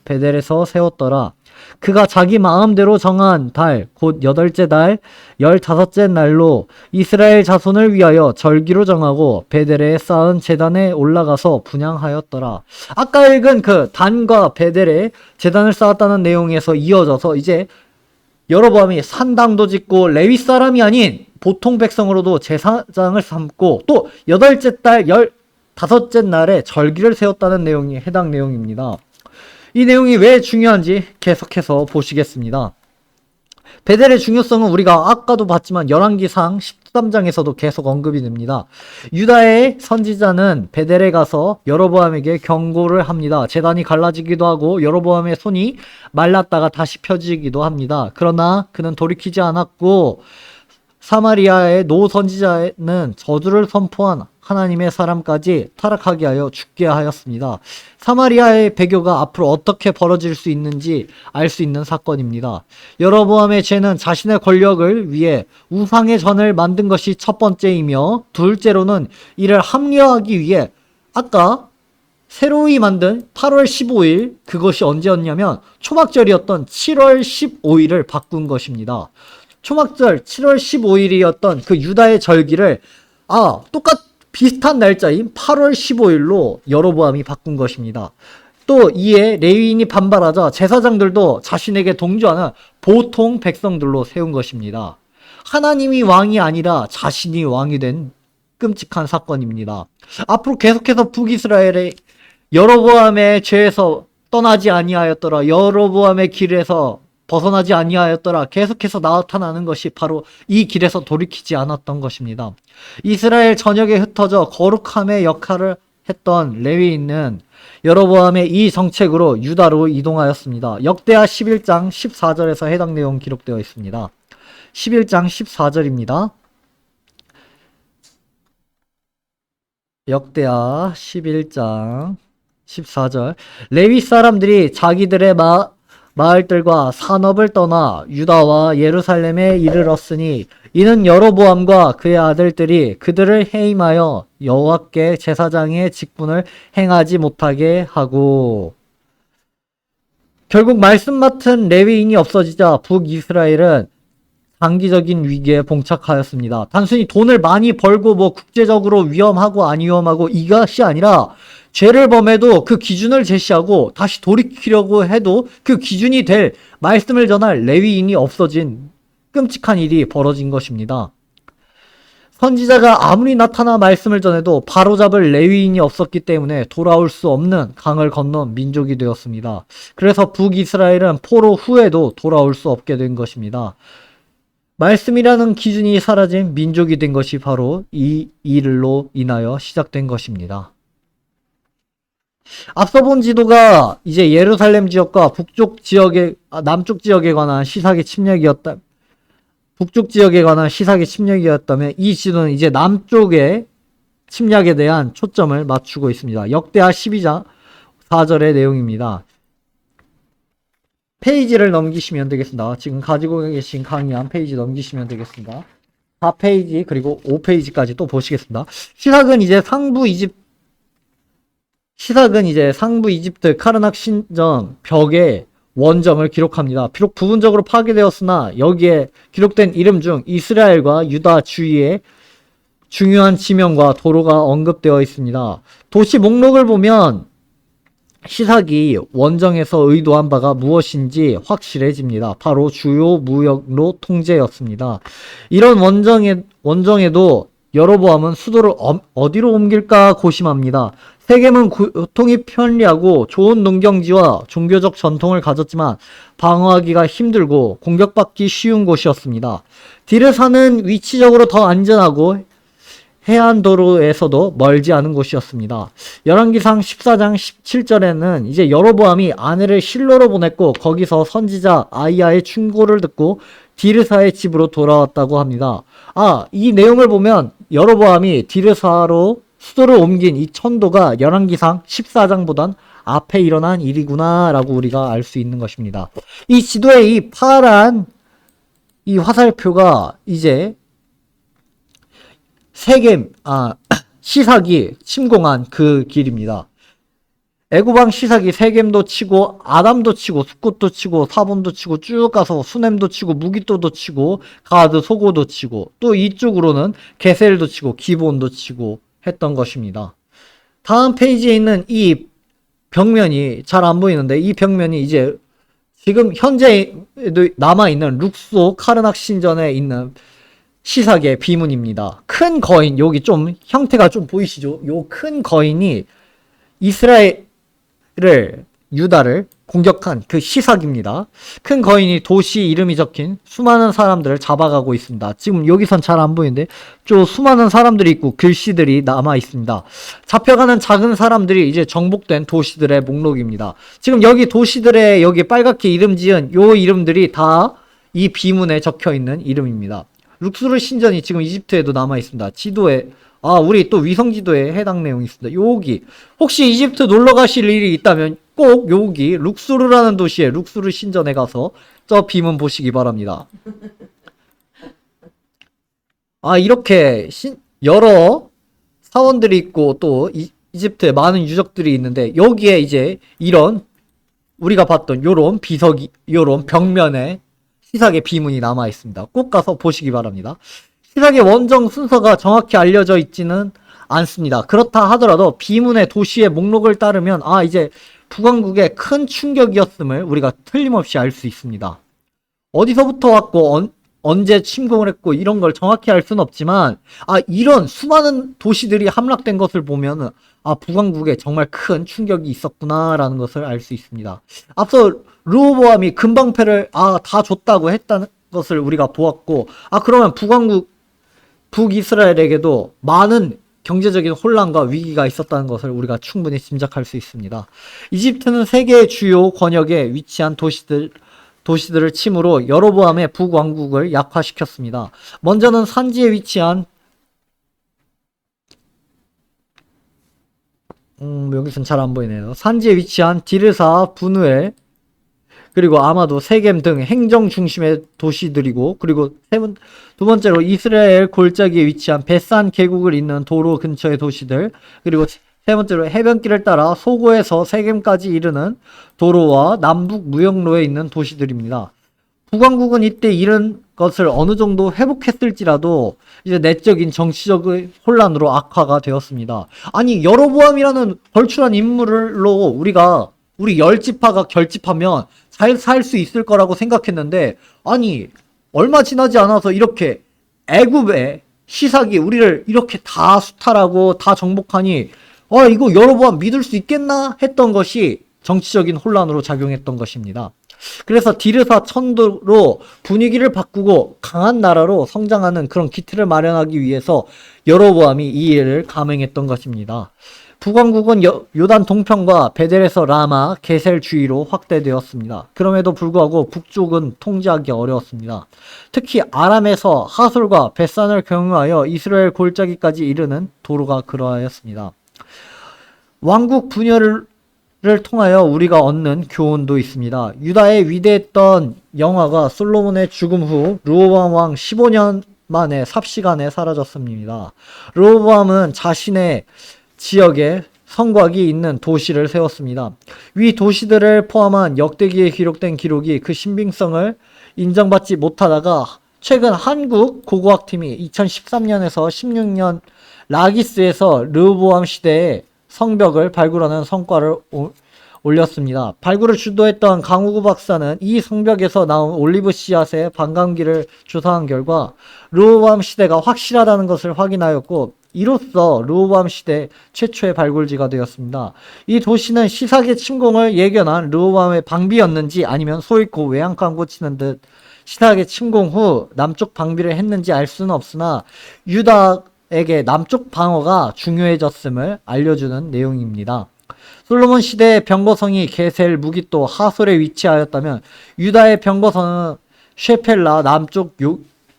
베델에서 세웠더라. 그가 자기 마음대로 정한 달, 곧 8째 달, 15째 날로 이스라엘 자손을 위하여 절기로 정하고 베델에 쌓은 제단에 올라가서 분향하였더라. 아까 읽은 그 단과 베델에 제단을 쌓았다는 내용에서 이어져서 이제 여로보암이 산당도 짓고 레위 사람이 아닌 보통 백성으로도 제사장을 삼고 또 8째 달, 15째 날에 절기를 세웠다는 내용이 해당 내용입니다. 이 내용이 왜 중요한지 계속해서 보시겠습니다. 베델의 중요성은 우리가 아까도 봤지만 열왕기상 13장에서도 계속 언급이 됩니다. 유다의 선지자는 베델에 가서 여로보암에게 경고를 합니다. 제단이 갈라지기도 하고 여로보암의 손이 말랐다가 다시 펴지기도 합니다. 그러나 그는 돌이키지 않았고 사마리아의 노 선지자는 저주를 선포한 하나님의 사람까지 타락하게 하여 죽게 하였습니다. 사마리아의 배교가 앞으로 어떻게 벌어질 수 있는지 알 수 있는 사건입니다. 여로보암의 죄는 자신의 권력을 위해 우상의 전을 만든 것이 첫 번째이며 둘째로는 이를 합리화하기 위해 아까 새로이 만든 8월 15일 그것이 언제였냐면 초막절이었던 7월 15일을 바꾼 것입니다. 초막절 7월 15일이었던 그 유다의 절기를 비슷한 날짜인 8월 15일로 여로보암이 바꾼 것입니다. 또 이에 레위인이 반발하자 제사장들도 자신에게 동조하는 보통 백성들로 세운 것입니다. 하나님이 왕이 아니라 자신이 왕이 된 끔찍한 사건입니다. 앞으로 계속해서 북이스라엘의 여로보암의 죄에서 떠나지 아니하였더라. 여로보암의 길에서 벗어나지 아니하였더라. 계속해서 나타나는 것이 바로 이 길에서 돌이키지 않았던 것입니다. 이스라엘 전역에 흩어져 거룩함의 역할을 했던 레위인은 여로보암의 이 정책으로 유다로 이동하였습니다. 역대하 11장 14절에서 해당 내용 기록되어 있습니다. 11장 14절입니다. 역대하 11장 14절 레위 사람들이 자기들의 마을들과 산업을 떠나 유다와 예루살렘에 이르렀으니 이는 여로보암과 그의 아들들이 그들을 해임하여 여호와께 제사장의 직분을 행하지 못하게 하고, 결국 말씀 맡은 레위인이 없어지자 북이스라엘은 장기적인 위기에 봉착하였습니다. 단순히 돈을 많이 벌고 뭐 국제적으로 위험하고 안 위험하고 이것이 아니라 죄를 범해도 그 기준을 제시하고 다시 돌이키려고 해도 그 기준이 될 말씀을 전할 레위인이 없어진 끔찍한 일이 벌어진 것입니다. 선지자가 아무리 나타나 말씀을 전해도 바로잡을 레위인이 없었기 때문에 돌아올 수 없는 강을 건넌 민족이 되었습니다. 그래서 북이스라엘은 포로 후에도 돌아올 수 없게 된 것입니다. 말씀이라는 기준이 사라진 민족이 된 것이 바로 이 일로 인하여 시작된 것입니다. 앞서 본 지도가 이제 예루살렘 지역과 남쪽 지역에 관한 시사기 침략이었다. 북쪽 지역에 관한 시사기 침략이었다면 이 지도는 이제 남쪽의 침략에 대한 초점을 맞추고 있습니다. 역대하 12장 4절의 내용입니다. 페이지를 넘기시면 되겠습니다. 지금 가지고 계신 강의 한 페이지 넘기시면 되겠습니다. 4페이지 그리고 5페이지까지 또 보시겠습니다. 시삭은 이제 상부 이집트 카르낙 신전 벽에 원정을 기록합니다. 비록 부분적으로 파괴되었으나 여기에 기록된 이름 중 이스라엘과 유다 주위의 중요한 지명과 도로가 언급되어 있습니다. 도시 목록을 보면 시삭이 원정에서 의도한 바가 무엇인지 확실해집니다. 바로 주요 무역로 통제였습니다. 이런 원정에도 여로보암은 수도를 어디로 옮길까 고심합니다. 세겜은 교통이 편리하고 좋은 농경지와 종교적 전통을 가졌지만 방어하기가 힘들고 공격받기 쉬운 곳이었습니다. 디르사는 위치적으로 더 안전하고 해안도로에서도 멀지 않은 곳이었습니다. 열왕기상 14장 17절에는 이제 여로보암이 아내를 실로로 보냈고 거기서 선지자 아이야의 충고를 듣고 디르사의 집으로 돌아왔다고 합니다. 이 내용을 보면 여로보암이 디르사로 수도를 옮긴 이 천도가 열왕기상 14장보단 앞에 일어난 일이구나 라고 우리가 알 수 있는 것입니다. 이 지도의 이 파란 이 화살표가 이제 시삭이 침공한 그 길입니다. 애굽왕 시삭이 세겜도 치고 아담도 치고 숫곳도 치고 사본도 치고 쭉 가서 수넴도 치고 무기또도 치고 가드 소고도 치고 또 이쪽으로는 게셀도 치고 기본도 치고 했던 것입니다. 다음 페이지에 있는 이 벽면이 잘 안 보이는데 이 벽면이 이제 지금 현재 남아있는 룩소 카르낙 신전에 있는 시삭의 비문입니다. 큰 거인, 여기 좀 형태가 좀 보이시죠? 요 큰 거인이 유다를 공격한 그 시삭입니다. 큰 거인이 도시 이름이 적힌 수많은 사람들을 잡아가고 있습니다. 지금 여기선 잘 안 보이는데 좀 수많은 사람들이 있고 글씨들이 남아 있습니다. 잡혀가는 작은 사람들이 이제 정복된 도시들의 목록입니다. 지금 여기 도시들의 여기 빨갛게 이름 지은 요 이름들이 다 이 비문에 적혀 있는 이름입니다. 룩수르 신전이 지금 이집트에도 남아 있습니다. 지도에 우리 또 위성 지도에 해당 내용이 있습니다. 여기 혹시 이집트 놀러 가실 일이 있다면 꼭 여기 룩수르라는 도시에 룩수르 신전에 가서 저 비문 보시기 바랍니다. 이렇게 여러 사원들이 있고 또 이집트에 많은 유적들이 있는데 여기에 이제 이런 우리가 봤던 요런 요런 벽면에 시삭의 비문이 남아 있습니다. 꼭 가서 보시기 바랍니다. 시삭의 원정 순서가 정확히 알려져 있지는 않습니다. 그렇다 하더라도 비문의 도시의 목록을 따르면 이제 북왕국의 큰 충격이었음을 우리가 틀림없이 알 수 있습니다. 어디서부터 왔고 언제 침공을 했고 이런 걸 정확히 알 수는 없지만 이런 수많은 도시들이 함락된 것을 보면은 북왕국에 정말 큰 충격이 있었구나라는 것을 알 수 있습니다. 앞서 르호보암이 금방패를 다 줬다고 했다는 것을 우리가 보았고 그러면 북이스라엘에게도 많은 경제적인 혼란과 위기가 있었다는 것을 우리가 충분히 짐작할 수 있습니다. 이집트는 세계의 주요 권역에 위치한 도시들을 침으로 여로보암의 북왕국을 약화시켰습니다. 먼저는 산지에 위치한 여기선 잘 안 보이네요. 산지에 위치한 디르사, 분우엘, 그리고 아마도 세겜 등 행정 중심의 도시들이고, 그리고 두 번째로 이스라엘 골짜기에 위치한 베산 계곡을 잇는 도로 근처의 도시들, 그리고 세 번째로 해변길을 따라 소고에서 세겜까지 이르는 도로와 남북 무역로에 있는 도시들입니다. 북왕국은 이때 이런 것을 어느 정도 회복했을지라도 이제 내적인 정치적인 혼란으로 악화가 되었습니다. 아니, 여로보암이라는 벌출한 인물로 우리 열지파가 결집하면 잘 살 수 있을 거라고 생각했는데, 아니 얼마 지나지 않아서 이렇게 애굽의 시삭이 우리를 이렇게 다 수탈하고 다 정복하니 이거 여로보암 믿을 수 있겠나 했던 것이 정치적인 혼란으로 작용했던 것입니다. 그래서 디르사 천도로 분위기를 바꾸고 강한 나라로 성장하는 그런 기틀을 마련하기 위해서 여로보암이 이 일을 감행했던 것입니다. 북왕국은 요단 동편과 베델에서 라마, 게셀 주위로 확대되었습니다. 그럼에도 불구하고 북쪽은 통제하기 어려웠습니다. 특히 아람에서 하솔과 벳산을 경유하여 이스라엘 골짜기까지 이르는 도로가 그러하였습니다. 왕국 분열을 통하여 우리가 얻는 교훈도 있습니다. 유다의 위대했던 영화가 솔로몬의 죽음 후 르호보암 왕 15년 만에 삽시간에 사라졌습니다. 르호보암은 자신의 지역에 성곽이 있는 도시를 세웠습니다. 위 도시들을 포함한 역대기에 기록된 기록이 그 신빙성을 인정받지 못하다가 최근 한국 고고학팀이 2013년에서 16년 라기스에서 르호보암 시대의 성벽을 발굴하는 성과를 올렸습니다. 발굴을 주도했던 강우구 박사는 이 성벽에서 나온 올리브 씨앗의 반감기를 조사한 결과 르호보암 시대가 확실하다는 것을 확인하였고, 이로써 르호보암 시대 최초의 발굴지가 되었습니다. 이 도시는 시삭의 침공을 예견한 르호보암의 방비였는지 아니면 소잃고 외양간 고치는 듯 시삭의 침공 후 남쪽 방비를 했는지 알 수는 없으나 유다에게 남쪽 방어가 중요해졌음을 알려주는 내용입니다. 솔로몬 시대의 병거성이 게셀, 무깃도, 하솔에 위치하였다면 유다의 병거성은 쉐펠라 남쪽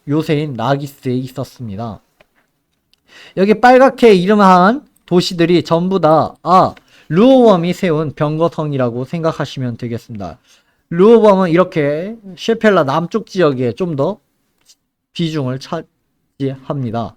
요새인 라기스에 있었습니다. 여기 빨갛게 이름한 도시들이 전부 다 르호보암이 세운 병거성이라고 생각하시면 되겠습니다. 르호보암은 이렇게 쉐펠라 남쪽 지역에 좀 더 비중을 차지합니다.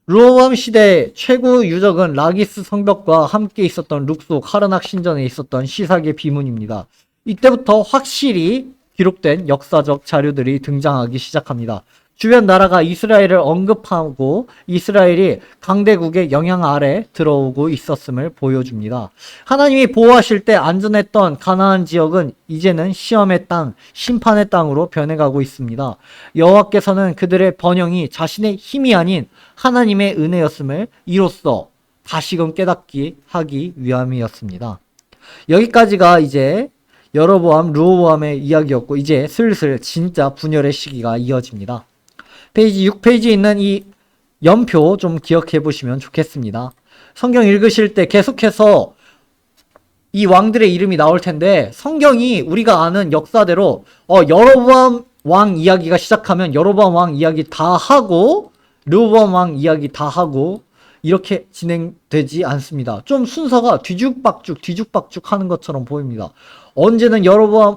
르호보암 시대의 최고 유적은 라기스 성벽과 함께 있었던 룩소 카르낙 신전에 있었던 시삭의 비문입니다. 이때부터 확실히 기록된 역사적 자료들이 등장하기 시작합니다. 주변 나라가 이스라엘을 언급하고 이스라엘이 강대국의 영향 아래 들어오고 있었음을 보여줍니다. 하나님이 보호하실 때 안전했던 가나안 지역은 이제는 시험의 땅, 심판의 땅으로 변해가고 있습니다. 여호와께서는 그들의 번영이 자신의 힘이 아닌 하나님의 은혜였음을 이로써 다시금 깨닫게 하기 위함이었습니다. 여기까지가 이제 여로보암, 르호보암의 이야기였고, 이제 슬슬 진짜 분열의 시기가 이어집니다. 페이지 6페이지에 있는 이 연표 좀 기억해 보시면 좋겠습니다. 성경 읽으실 때 계속해서 이 왕들의 이름이 나올 텐데, 성경이 우리가 아는 역사대로 여로보암 왕 이야기가 시작하면 여로보암 왕 이야기 다 하고 르호보암 왕 이야기 다 하고 이렇게 진행되지 않습니다. 좀 순서가 뒤죽박죽 하는 것처럼 보입니다. 언제는 여로보암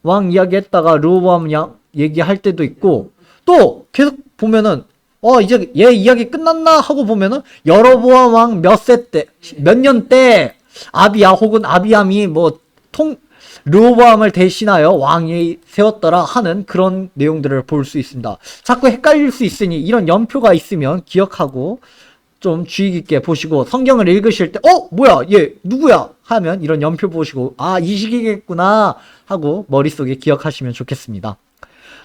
왕 이야기 했다가 르호보암 얘기할 때도 있고, 또 계속 보면은 이제 얘 이야기 끝났나 하고 보면은 여로보암 왕 몇 년 때 아비야 혹은 아비암이 르호보암을 대신하여 왕이 세웠더라 하는 그런 내용들을 볼 수 있습니다. 자꾸 헷갈릴 수 있으니 이런 연표가 있으면 기억하고 좀 주의 깊게 보시고, 성경을 읽으실 때 뭐야 얘 누구야 하면 이런 연표 보시고 이 시기겠구나 하고 머릿속에 기억하시면 좋겠습니다.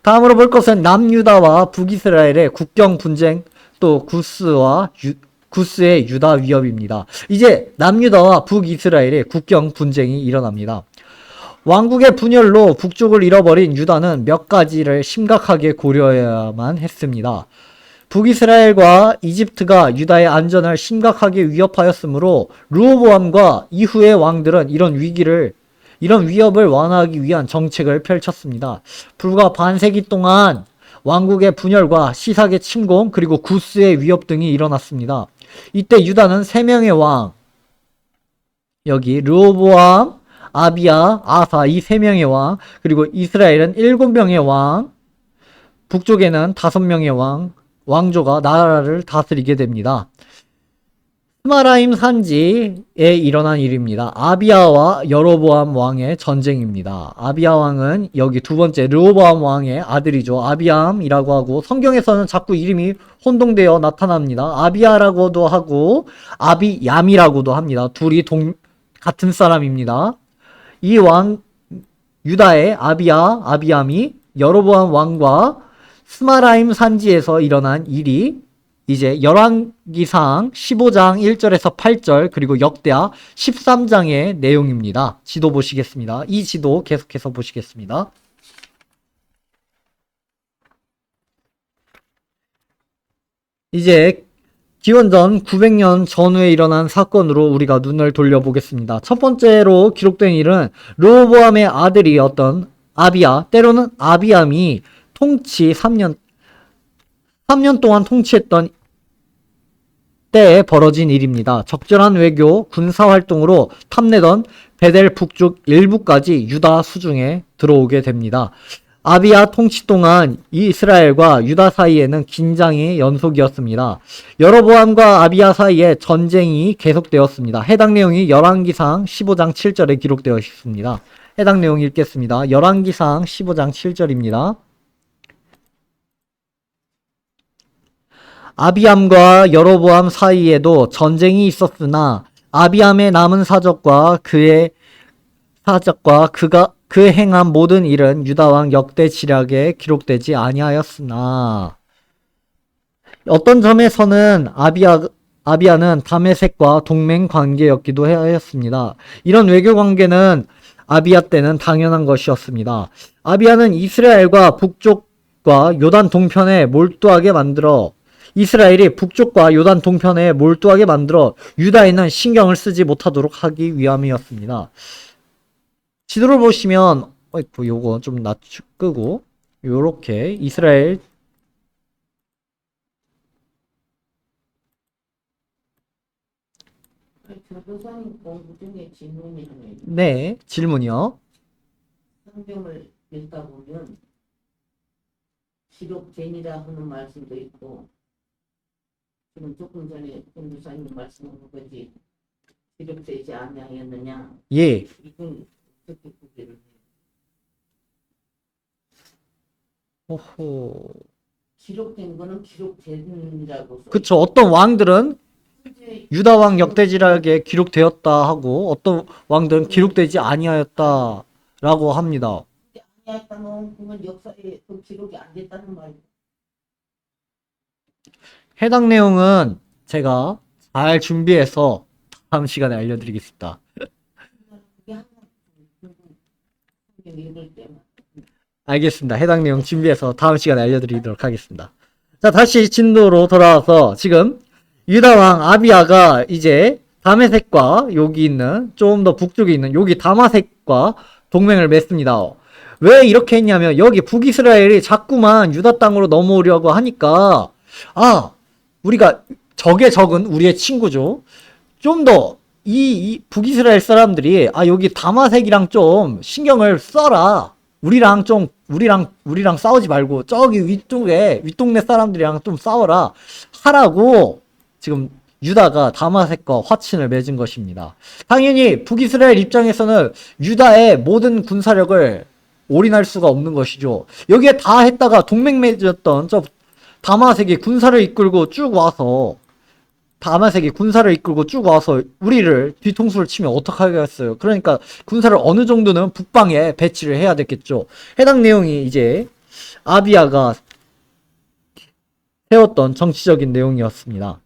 다음으로 볼 것은 남유다와 북이스라엘의 국경 분쟁, 또 구스의 유다 위협입니다. 이제 남유다와 북이스라엘의 국경 분쟁이 일어납니다. 왕국의 분열로 북쪽을 잃어버린 유다는 몇 가지를 심각하게 고려해야만 했습니다. 북이스라엘과 이집트가 유다의 안전을 심각하게 위협하였으므로 르호보암과 이후의 왕들은 이런 위협을 완화하기 위한 정책을 펼쳤습니다. 불과 반세기 동안 왕국의 분열과 시삭의 침공, 그리고 구스의 위협 등이 일어났습니다. 이때 유다는 3명의 왕, 여기 르호보암, 아비야, 아사 이 3명의 왕, 그리고 이스라엘은 7명의 왕, 북쪽에는 5명의 왕조가 나라를 다스리게 됩니다. 스마라임 산지에 일어난 일입니다. 아비야와 여로보암 왕의 전쟁입니다. 아비야 왕은 여기 두 번째 르호보암 왕의 아들이죠. 아비암이라고 하고 성경에서는 자꾸 이름이 혼동되어 나타납니다. 아비야라고도 하고 아비얌이라고도 합니다. 둘이 같은 사람입니다. 이 왕 유다의 아비암이 여로보암 왕과 스마라임 산지에서 일어난 일이 이제 열왕기상 15장 1절에서 8절 그리고 역대하 13장의 내용입니다. 지도 보시겠습니다. 이 지도 계속해서 보시겠습니다. 이제 기원전 900년 전후에 일어난 사건으로 우리가 눈을 돌려보겠습니다. 첫 번째로 기록된 일은 르호보암의 아들이었던 아비야, 때로는 아비암이 통치 3년 동안 통치했던 때에 벌어진 일입니다. 적절한 외교, 군사활동으로 탐내던 베델 북쪽 일부까지 유다 수중에 들어오게 됩니다. 아비야 통치 동안 이스라엘과 유다 사이에는 긴장의 연속이었습니다. 여로보암과 아비야 사이에 전쟁이 계속되었습니다. 해당 내용이 열왕기상 15장 7절에 기록되어 있습니다. 해당 내용 읽겠습니다. 열왕기상 15장 7절입니다. 아비암과 여로보암 사이에도 전쟁이 있었으나 아비암의 남은 사적과 그가 그 행한 모든 일은 유다왕 역대지략에 기록되지 아니하였으나 어떤 점에서는 아비야는 다메섹과 동맹 관계였기도 하였습니다. 이런 외교 관계는 아비야 때는 당연한 것이었습니다. 아비야는 이스라엘과 북쪽과 요단 동편에 몰두하게 만들어 이스라엘이 북쪽과 요단 동편에 몰두하게 만들어 유다에는 신경을 쓰지 못하도록 하기 위함이었습니다. 지도를 보시면 요거 좀 끄고 요렇게 이스라엘 교도상 공부 중에 질문이 하나 있어요. 네, 질문이요. 성경을 읽다 보면 기록되니라 하는 말씀도 있고 지금 조금 전에 공부사님 말씀한 것이 기록되지 아니하였느냐 예. 이건 어떻게 구별을 해요? 오호. 기록된 거는 기록된이라고 써. 그쵸. 어떤 왕들은 현재 유다 왕 역대지략에 기록되었다 하고 어떤 왕들은 기록되지 아니하였다라고 합니다. 아니하였다는 그건 역사에 그 기록이 안 됐다는 말이에요. 해당 내용은 제가 잘 준비해서 다음 시간에 알려드리겠습니다. 그게 항상 성경 읽을 때만 알겠습니다. 해당 내용 준비해서 다음 시간에 알려드리도록 하겠습니다. 자, 다시 진도로 돌아와서 지금 유다왕 아비야가 이제 다메섹과 여기 있는 좀 더 북쪽에 있는 여기 다마섹과 동맹을 맺습니다. 왜 이렇게 했냐면 여기 북이스라엘이 자꾸만 유다 땅으로 넘어오려고 하니까 우리가 적의 적은 우리의 친구죠. 좀 더 이 북이스라엘 사람들이 여기 다마섹이랑 좀 신경을 써라. 우리랑 싸우지 말고 저기 윗동네 사람들이랑 좀 싸워라 하라고 지금 유다가 다마섹과 화친을 맺은 것입니다. 당연히 북이스라엘 입장에서는 유다의 모든 군사력을 올인할 수가 없는 것이죠. 여기에 다 했다가 동맹 맺었던 저 다마섹이 군사를 이끌고 쭉 와서 우리를 뒤통수를 치면 어떡하겠어요. 그러니까 군사를 어느 정도는 북방에 배치를 해야 됐겠죠. 해당 내용이 이제 아비야가 세웠던 정치적인 내용이었습니다.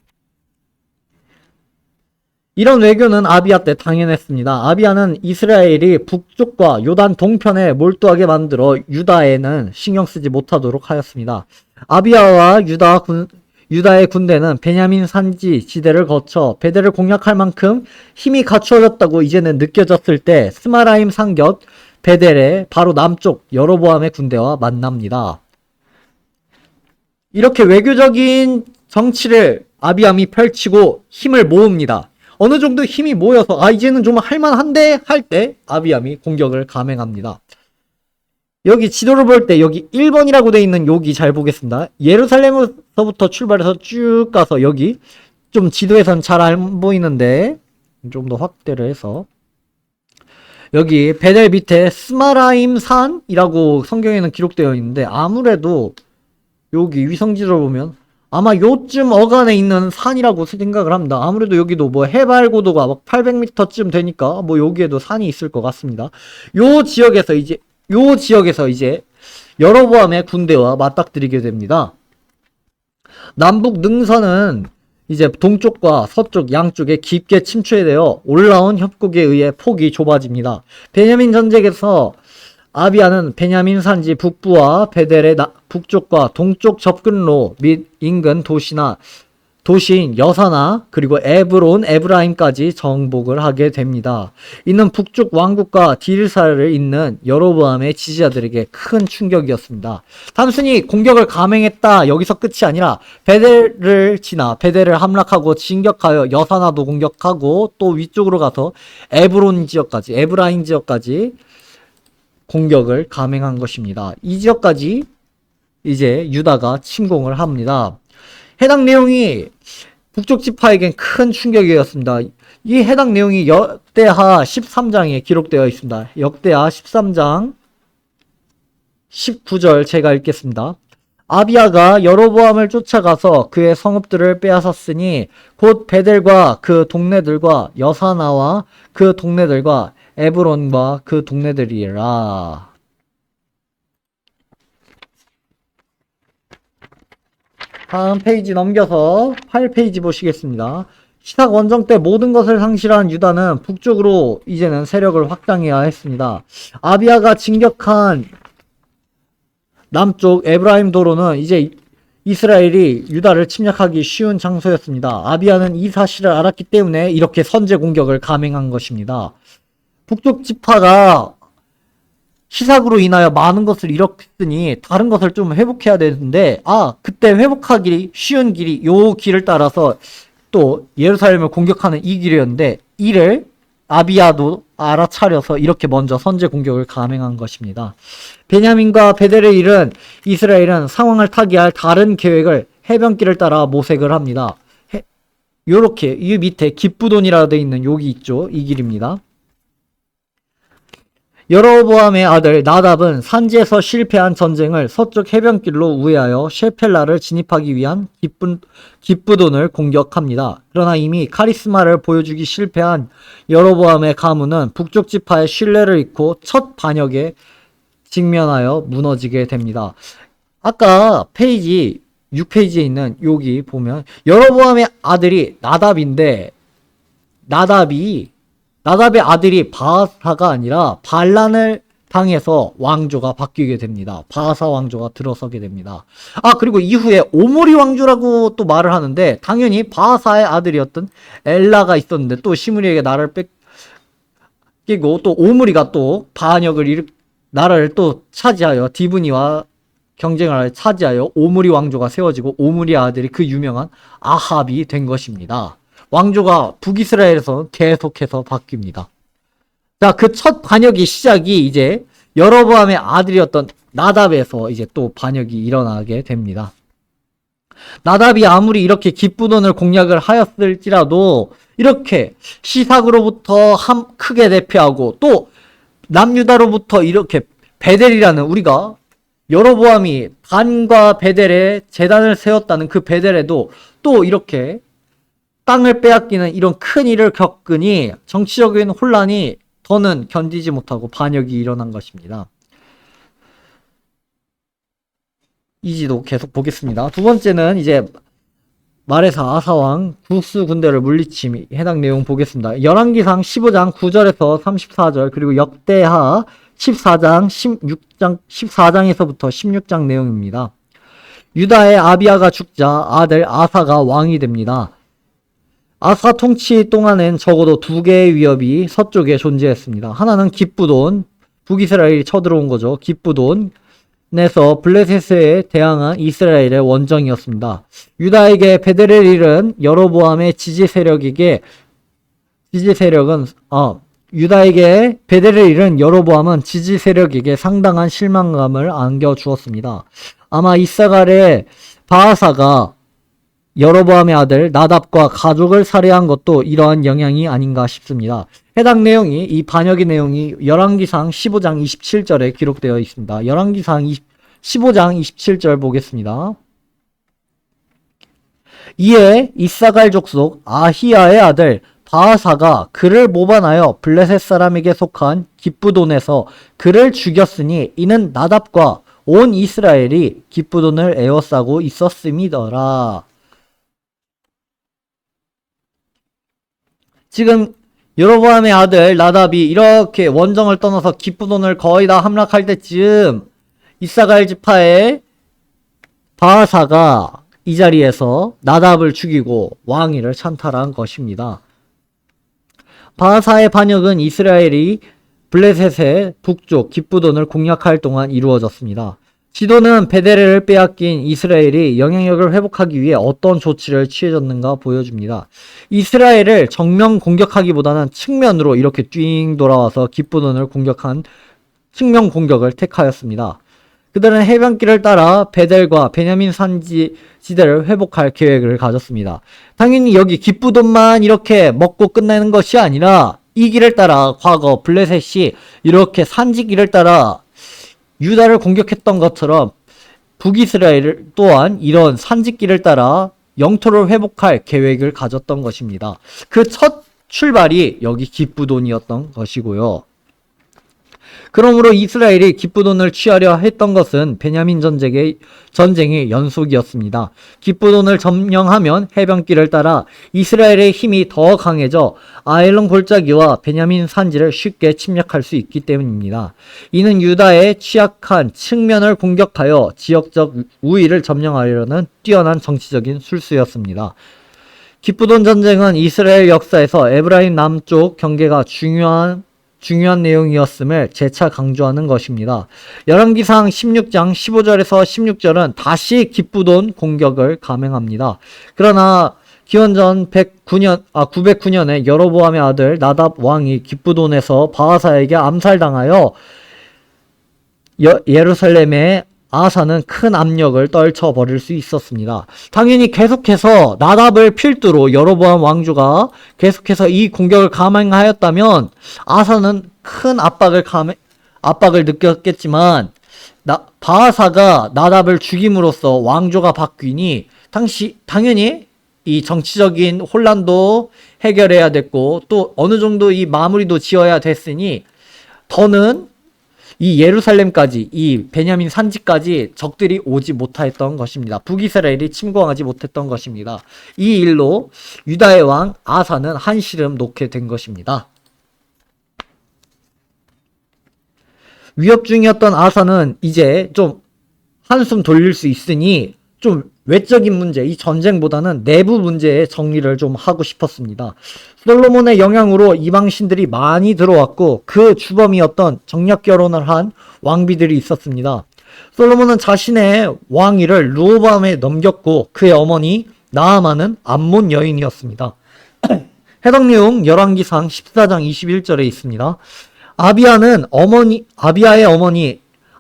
이런 외교는 아비야 때 당연했습니다. 아비야는 이스라엘이 북쪽과 요단 동편에 몰두하게 만들어 유다에는 신경 쓰지 못하도록 하였습니다. 아비야와 유다의 군대는 베냐민 산지 지대를 거쳐 베델을 공략할 만큼 힘이 갖추어졌다고 이제는 느껴졌을 때 스마라임 상겹 베델의 바로 남쪽 여로보암의 군대와 만납니다. 이렇게 외교적인 정치를 아비암이 펼치고 힘을 모읍니다. 어느 정도 힘이 모여서 이제는 좀 할만한데 할 때 아비암이 공격을 감행합니다. 여기 지도를 볼 때 여기 1번이라고 돼 있는 여기 잘 보겠습니다. 예루살렘에서부터 출발해서 쭉 가서 여기 좀 지도에선 잘 안 보이는데 좀 더 확대를 해서 여기 베델 밑에 스마라임 산이라고 성경에는 기록되어 있는데 아무래도 여기 위성지도를 보면 아마 요쯤 어간에 있는 산이라고 생각을 합니다. 아무래도 여기도 뭐 해발 고도가 막 800m쯤 되니까 뭐 여기에도 산이 있을 것 같습니다. 요 지역에서 이제 여로보암의 군대와 맞닥뜨리게 됩니다. 남북 능선은 이제 동쪽과 서쪽 양쪽에 깊게 침투되어 올라온 협곡에 의해 폭이 좁아집니다. 베냐민 전쟁에서 아비아는 베냐민 산지 북부와 베델의 북쪽과 동쪽 접근로 및 인근 도시인 여사나 그리고 에브라임까지 정복을 하게 됩니다. 이는 북쪽 왕국과 딜사를 잇는 여로보암의 지지자들에게 큰 충격이었습니다. 단순히 공격을 감행했다 여기서 끝이 아니라 베델을 함락하고 진격하여 여사나도 공격하고 또 위쪽으로 가서 에브라임 지역까지 공격을 감행한 것입니다. 이 지역까지 이제 유다가 침공을 합니다. 해당 내용이 북쪽 지파에겐 큰 충격이었습니다. 이 해당 내용이 역대하 13장에 기록되어 있습니다. 역대하 13장 19절 제가 읽겠습니다. 아비아가 여로보암을 쫓아가서 그의 성읍들을 빼앗았으니 곧 베델과 그 동네들과 여사나와 그 동네들과 에브론과 그 동네들이라. 다음 페이지 넘겨서 8페이지 보시겠습니다. 시삭 원정 때 모든 것을 상실한 유다는 북쪽으로 이제는 세력을 확장해야 했습니다. 아비아가 진격한 남쪽 에브라임 도로는 이제 이스라엘이 유다를 침략하기 쉬운 장소였습니다. 아비아는 이 사실을 알았기 때문에 이렇게 선제 공격을 감행한 것입니다. 북쪽 지파가 시삭으로 인하여 많은 것을 잃었으니 다른 것을 좀 회복해야 되는데 그때 회복하기 쉬운 길이 요 길을 따라서 또 예루살렘을 공격하는 이 길이었는데 이를 아비아도 알아차려서 이렇게 먼저 선제 공격을 감행한 것입니다. 베냐민과 베델을 잃은 이스라엘은 상황을 타개할 다른 계획을 해변길을 따라 모색을 합니다. 요렇게 이 밑에 기쁘돈이라 되어 있는 여기 있죠. 이 길입니다. 여로보암의 아들 나답은 산지에서 실패한 전쟁을 서쪽 해변길로 우회하여 셰펠라를 진입하기 위한 기쁘돈을 공격합니다. 그러나 이미 카리스마를 보여주기 실패한 여로보암의 가문은 북쪽 지파의 신뢰를 잃고 첫 반역에 직면하여 무너지게 됩니다. 아까 페이지 6페이지에 있는 여기 보면 여로보암의 아들이 나답인데 나답의 아들이 바하사가 아니라 반란을 당해서 왕조가 바뀌게 됩니다. 바하사 왕조가 들어서게 됩니다. 그리고 이후에 오므리 왕조라고 또 말을 하는데 당연히 바하사의 아들이었던 엘라가 있었는데 또 시므리에게 나라를 뺏기고 또 오므리가 또 반역을 나라를 또 차지하여 디브니와 경쟁을 하여 차지하여 오므리 왕조가 세워지고 오므리의 아들이 그 유명한 아합이 된 것입니다. 왕조가 북이스라엘에서 계속해서 바뀝니다. 자, 그 첫 반역의 시작이 이제 여로보암의 아들이었던 나답에서 이제 또 반역이 일어나게 됩니다. 나답이 아무리 이렇게 기쁘돈을 공략을 하였을지라도 이렇게 시삭으로부터 크게 대피하고 또 남유다로부터 이렇게 베델이라는 우리가 여로보암이 단과 베델에 제단을 세웠다는 그 베델에도 또 이렇게 땅을 빼앗기는 이런 큰 일을 겪으니 정치적인 혼란이 더는 견디지 못하고 반역이 일어난 것입니다. 이 지도 계속 보겠습니다. 두 번째는 이제 말에서 아사왕 구스 군대를 물리침이 해당 내용 보겠습니다. 열왕기상 15장 9절에서 34절 그리고 역대하 14장에서부터 16장 내용입니다. 유다의 아비아가 죽자 아들 아사가 왕이 됩니다. 아사 통치 동안엔 적어도 두 개의 위협이 서쪽에 존재했습니다. 하나는 기쁘돈, 북이스라엘이 쳐들어온 거죠. 기쁘돈에서 블레셋에 대항한 이스라엘의 원정이었습니다. 유다에게 베델을 잃은 여로보암의 지지 세력은 유다에게 베델을 잃은 여로보암은 지지 세력에게 상당한 실망감을 안겨주었습니다. 아마 이사갈의 바하사가 여로보암의 아들 나답과 가족을 살해한 것도 이러한 영향이 아닌가 싶습니다. 해당 내용이, 이 반역의 내용이 열왕기상 15장 27절에 기록되어 있습니다. 열왕기상 15장 27절 보겠습니다. 이에 이사갈 족속 아히야의 아들 바하사가 그를 모반하여 블레셋 사람에게 속한 기쁘돈에서 그를 죽였으니 이는 나답과 온 이스라엘이 기쁘돈을 에워싸고 있었음이더라. 지금 여로보암의 아들 나답이 이렇게 원정을 떠나서 기쁘돈을 거의 다 함락할 때쯤 이사갈 지파의 바하사가 이 자리에서 나답을 죽이고 왕위를 찬탈한 것입니다. 바하사의 반역은 이스라엘이 블레셋의 북쪽 기쁘돈을 공략할 동안 이루어졌습니다. 지도는 베델을 빼앗긴 이스라엘이 영향력을 회복하기 위해 어떤 조치를 취해졌는가 보여줍니다. 이스라엘을 정면 공격하기보다는 측면으로 이렇게 띵 돌아와서 기쁘돈을 공격한 측면 공격을 택하였습니다. 그들은 해변길을 따라 베델과 베냐민 산지대를 회복할 계획을 가졌습니다. 당연히 여기 기쁘돈만 이렇게 먹고 끝내는 것이 아니라 이 길을 따라 과거 블레셋이 이렇게 산지길을 따라 유다를 공격했던 것처럼 북이스라엘 또한 이런 산지길을 따라 영토를 회복할 계획을 가졌던 것입니다. 그 첫 출발이 여기 기쁘돈이었던 것이고요. 그러므로 이스라엘이 기쁘돈을 취하려 했던 것은 베냐민 전쟁의 연속이었습니다. 기쁘돈을 점령하면 해변길을 따라 이스라엘의 힘이 더 강해져 아엘론 골짜기와 베냐민 산지를 쉽게 침략할 수 있기 때문입니다. 이는 유다의 취약한 측면을 공격하여 지역적 우위를 점령하려는 뛰어난 정치적인 술수였습니다. 기쁘돈 전쟁은 이스라엘 역사에서 에브라임 남쪽 경계가 중요한 내용이었음을 재차 강조하는 것입니다. 열왕기상 16장 15절에서 16절은 다시 기쁘돈 공격을 감행합니다. 그러나 기원전 909년에 여로보암의 아들 나답 왕이 기쁘돈에서 바하사에게 암살당하여 예루살렘의 아사는 큰 압력을 떨쳐버릴 수 있었습니다. 당연히 계속해서 나답을 필두로 여로보암 왕조가 계속해서 이 공격을 감행하였다면 아사는 큰 압박을 느꼈겠지만 바하사가 나답을 죽임으로써 왕조가 바뀌니 당연히 이 정치적인 혼란도 해결해야 됐고 또 어느 정도 이 마무리도 지어야 됐으니 더는 이 예루살렘까지, 이 베냐민 산지까지 적들이 오지 못했던 것입니다. 북이스라엘이 침공하지 못했던 것입니다. 이 일로 유다의 왕 아사는 한시름 놓게 된 것입니다. 위협 중이었던 아사는 이제 좀 한숨 돌릴 수 있으니 좀 외적인 문제, 이 전쟁보다는 내부 문제의 정리를 좀 하고 싶었습니다. 솔로몬의 영향으로 이방신들이 많이 들어왔고 그 주범이었던 정략 결혼을 한 왕비들이 있었습니다. 솔로몬은 자신의 왕위를 르호보암에 넘겼고 그의 어머니 나아만은 암몬 여인이었습니다. 해당 내용 열왕기상 14장 21절에 있습니다. 아비야의 어머니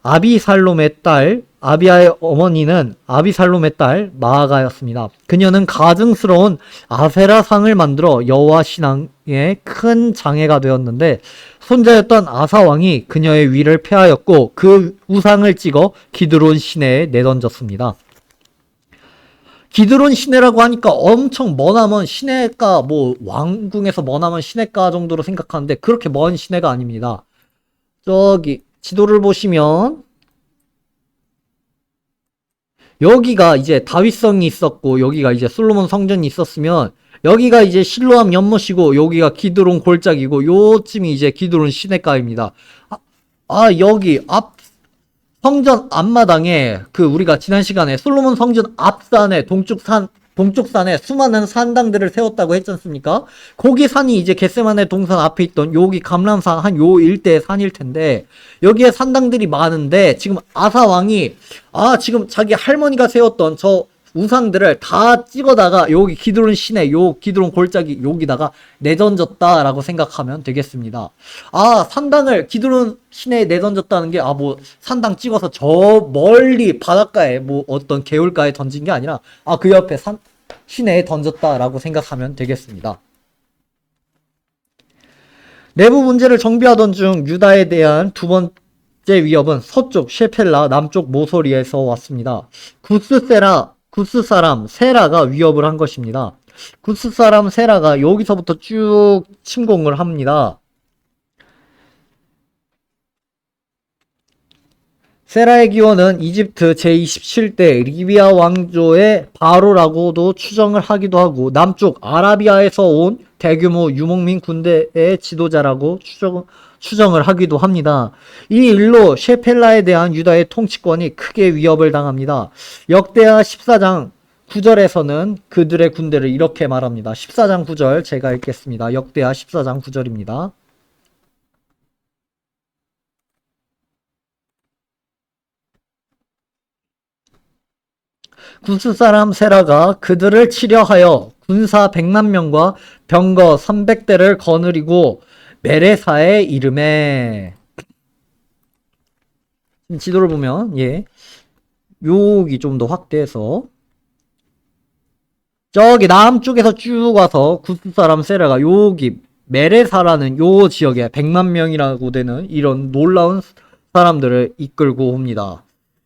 아비살롬의 딸 아비살롬의 딸 마아가였습니다. 그녀는 가증스러운 아세라상을 만들어 여호와 신앙에 큰 장애가 되었는데 손자였던 아사왕이 그녀의 위를 폐하였고 그 우상을 찍어 기드론 시내에 내던졌습니다. 기드론 시내라고 하니까 엄청 머나먼 시내가 왕궁에서 머나먼 시내가 정도로 생각하는데 그렇게 먼 시내가 아닙니다. 저기 지도를 보시면 여기가 이제 다윗성이 있었고 여기가 이제 솔로몬 성전이 있었으면 여기가 이제 실로암 연못이고 여기가 기드론 골짜기고 요쯤이 이제 기드론 시내가입니다. 여기 앞 성전 앞마당에 우리가 지난 시간에 솔로몬 성전 앞산에 동쪽산에 수많은 산당들을 세웠다고 했지 않습니까? 거기 산이 이제 겟세마네 동산 앞에 있던 여기 감람산 한 요 일대의 산일 텐데 여기에 산당들이 많은데 지금 아사 왕이 지금 자기 할머니가 세웠던 저 우상들을 다 찍어다가 여기 기드론 시내 요 기드론 골짜기 여기다가 내던졌다라고 생각하면 되겠습니다. 아, 산당을 기드론 시내에 내던졌다는 게 뭐 산당 찍어서 저 멀리 바닷가에 뭐 어떤 개울가에 던진 게 아니라 그 옆에 시내에 던졌다라고 생각하면 되겠습니다. 내부 문제를 정비하던 중 유다에 대한 두 번째 위협은 서쪽 셰펠라, 남쪽 모솔리에서 왔습니다. 구스 사람 세라가 위협을 한 것입니다. 구스 사람 세라가 여기서부터 쭉 침공을 합니다. 세라의 기원은 이집트 제27대 리비아 왕조의 바로라고도 추정을 하기도 하고 남쪽 아라비아에서 온 대규모 유목민 군대의 지도자라고 추정을 하기도 합니다. 이 일로 셰펠라에 대한 유다의 통치권이 크게 위협을 당합니다. 역대하 14장 9절에서는 그들의 군대를 이렇게 말합니다. 14장 9절 제가 읽겠습니다. 역대하 14장 9절입니다. 구스 사람 세라가 그들을 치려하여 군사 100만 명과 병거 300대를 거느리고 메레사에 이름에 지도를 보면 여기 좀 더 확대해서 저기 남쪽에서 쭉 와서 구스 사람 세라가 여기 메레사라는 요 지역에 100만 명이라고 되는 이런 놀라운 사람들을 이끌고 옵니다.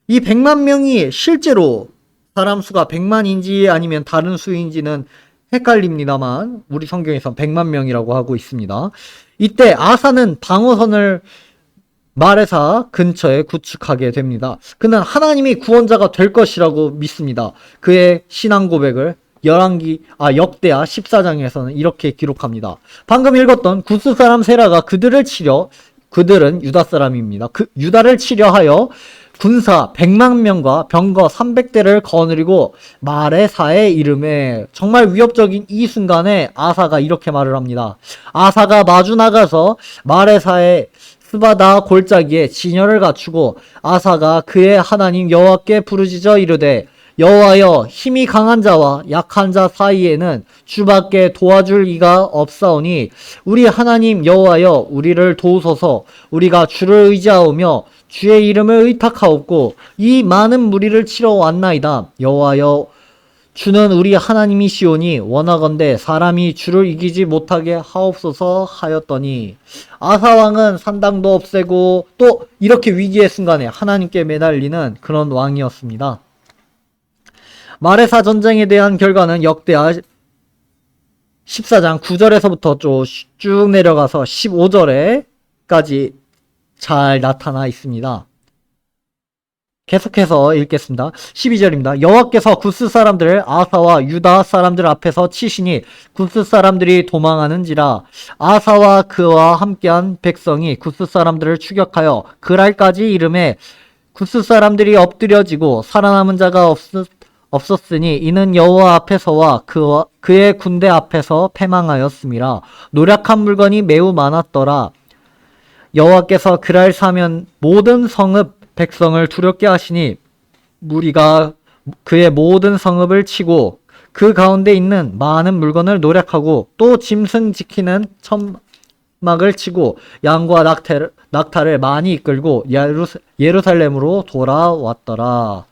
이 100만 명이 실제로 사람 수가 100만인지 아니면 다른 수인지는 헷갈립니다만 우리 성경에선 100만 명이라고 하고 있습니다. 이때 아사는 방어선을 마레사 근처에 구축하게 됩니다. 그는 하나님이 구원자가 될 것이라고 믿습니다. 그의 신앙 고백을 역대하 14장에서는 이렇게 기록합니다. 방금 읽었던 구스 사람 세라가 그들은 유다 사람입니다. 유다를 치려 하여 군사 100만 명과 병거 300대를 거느리고 마레사의 이름에 정말 위협적인 이 순간에 아사가 이렇게 말을 합니다. 아사가 마주 나가서 마레사의 스바다 골짜기에 진열을 갖추고 아사가 그의 하나님 여호와께 부르짖어 이르되 여호와여 힘이 강한 자와 약한 자 사이에는 주밖에 도와줄 이가 없사오니 우리 하나님 여호와여 우리를 도우소서. 우리가 주를 의지하오며 주의 이름을 의탁하옵고 이 많은 무리를 치러 왔나이다. 여호와여 주는 우리 하나님이시오니 원하건대 사람이 주를 이기지 못하게 하옵소서 하였더니 아사 왕은 산당도 없애고 또 이렇게 위기의 순간에 하나님께 매달리는 그런 왕이었습니다. 마레사 전쟁에 대한 결과는 역대하 14장 9절에서부터 쭉 내려가서 15절에까지 잘 나타나 있습니다. 계속해서 읽겠습니다. 12절입니다. 여호와께서 구스 사람들을 아사와 유다 사람들 앞에서 치시니 구스 사람들이 도망하는지라. 아사와 그와 함께한 백성이 구스 사람들을 추격하여 그랄까지 이름에 구스 사람들이 엎드려지고 살아남은 자가 없었으니 이는 여호와 앞에서와 그의 군대 앞에서 패망하였음이라. 노력한 물건이 매우 많았더라. 여호와께서 그랄 사면 모든 성읍 백성을 두렵게 하시니 무리가 그의 모든 성읍을 치고 그 가운데 있는 많은 물건을 노력하고 또 짐승 지키는 천막을 치고 양과 낙타를 많이 이끌고 예루살렘으로 돌아왔더라.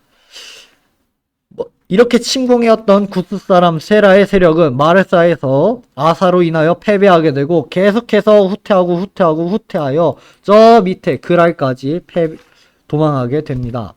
이렇게 침공해왔던 구스 사람 세라의 세력은 마레사에서 아사로 인하여 패배하게 되고 계속해서 후퇴하여 저 밑에 그랄까지 도망하게 됩니다.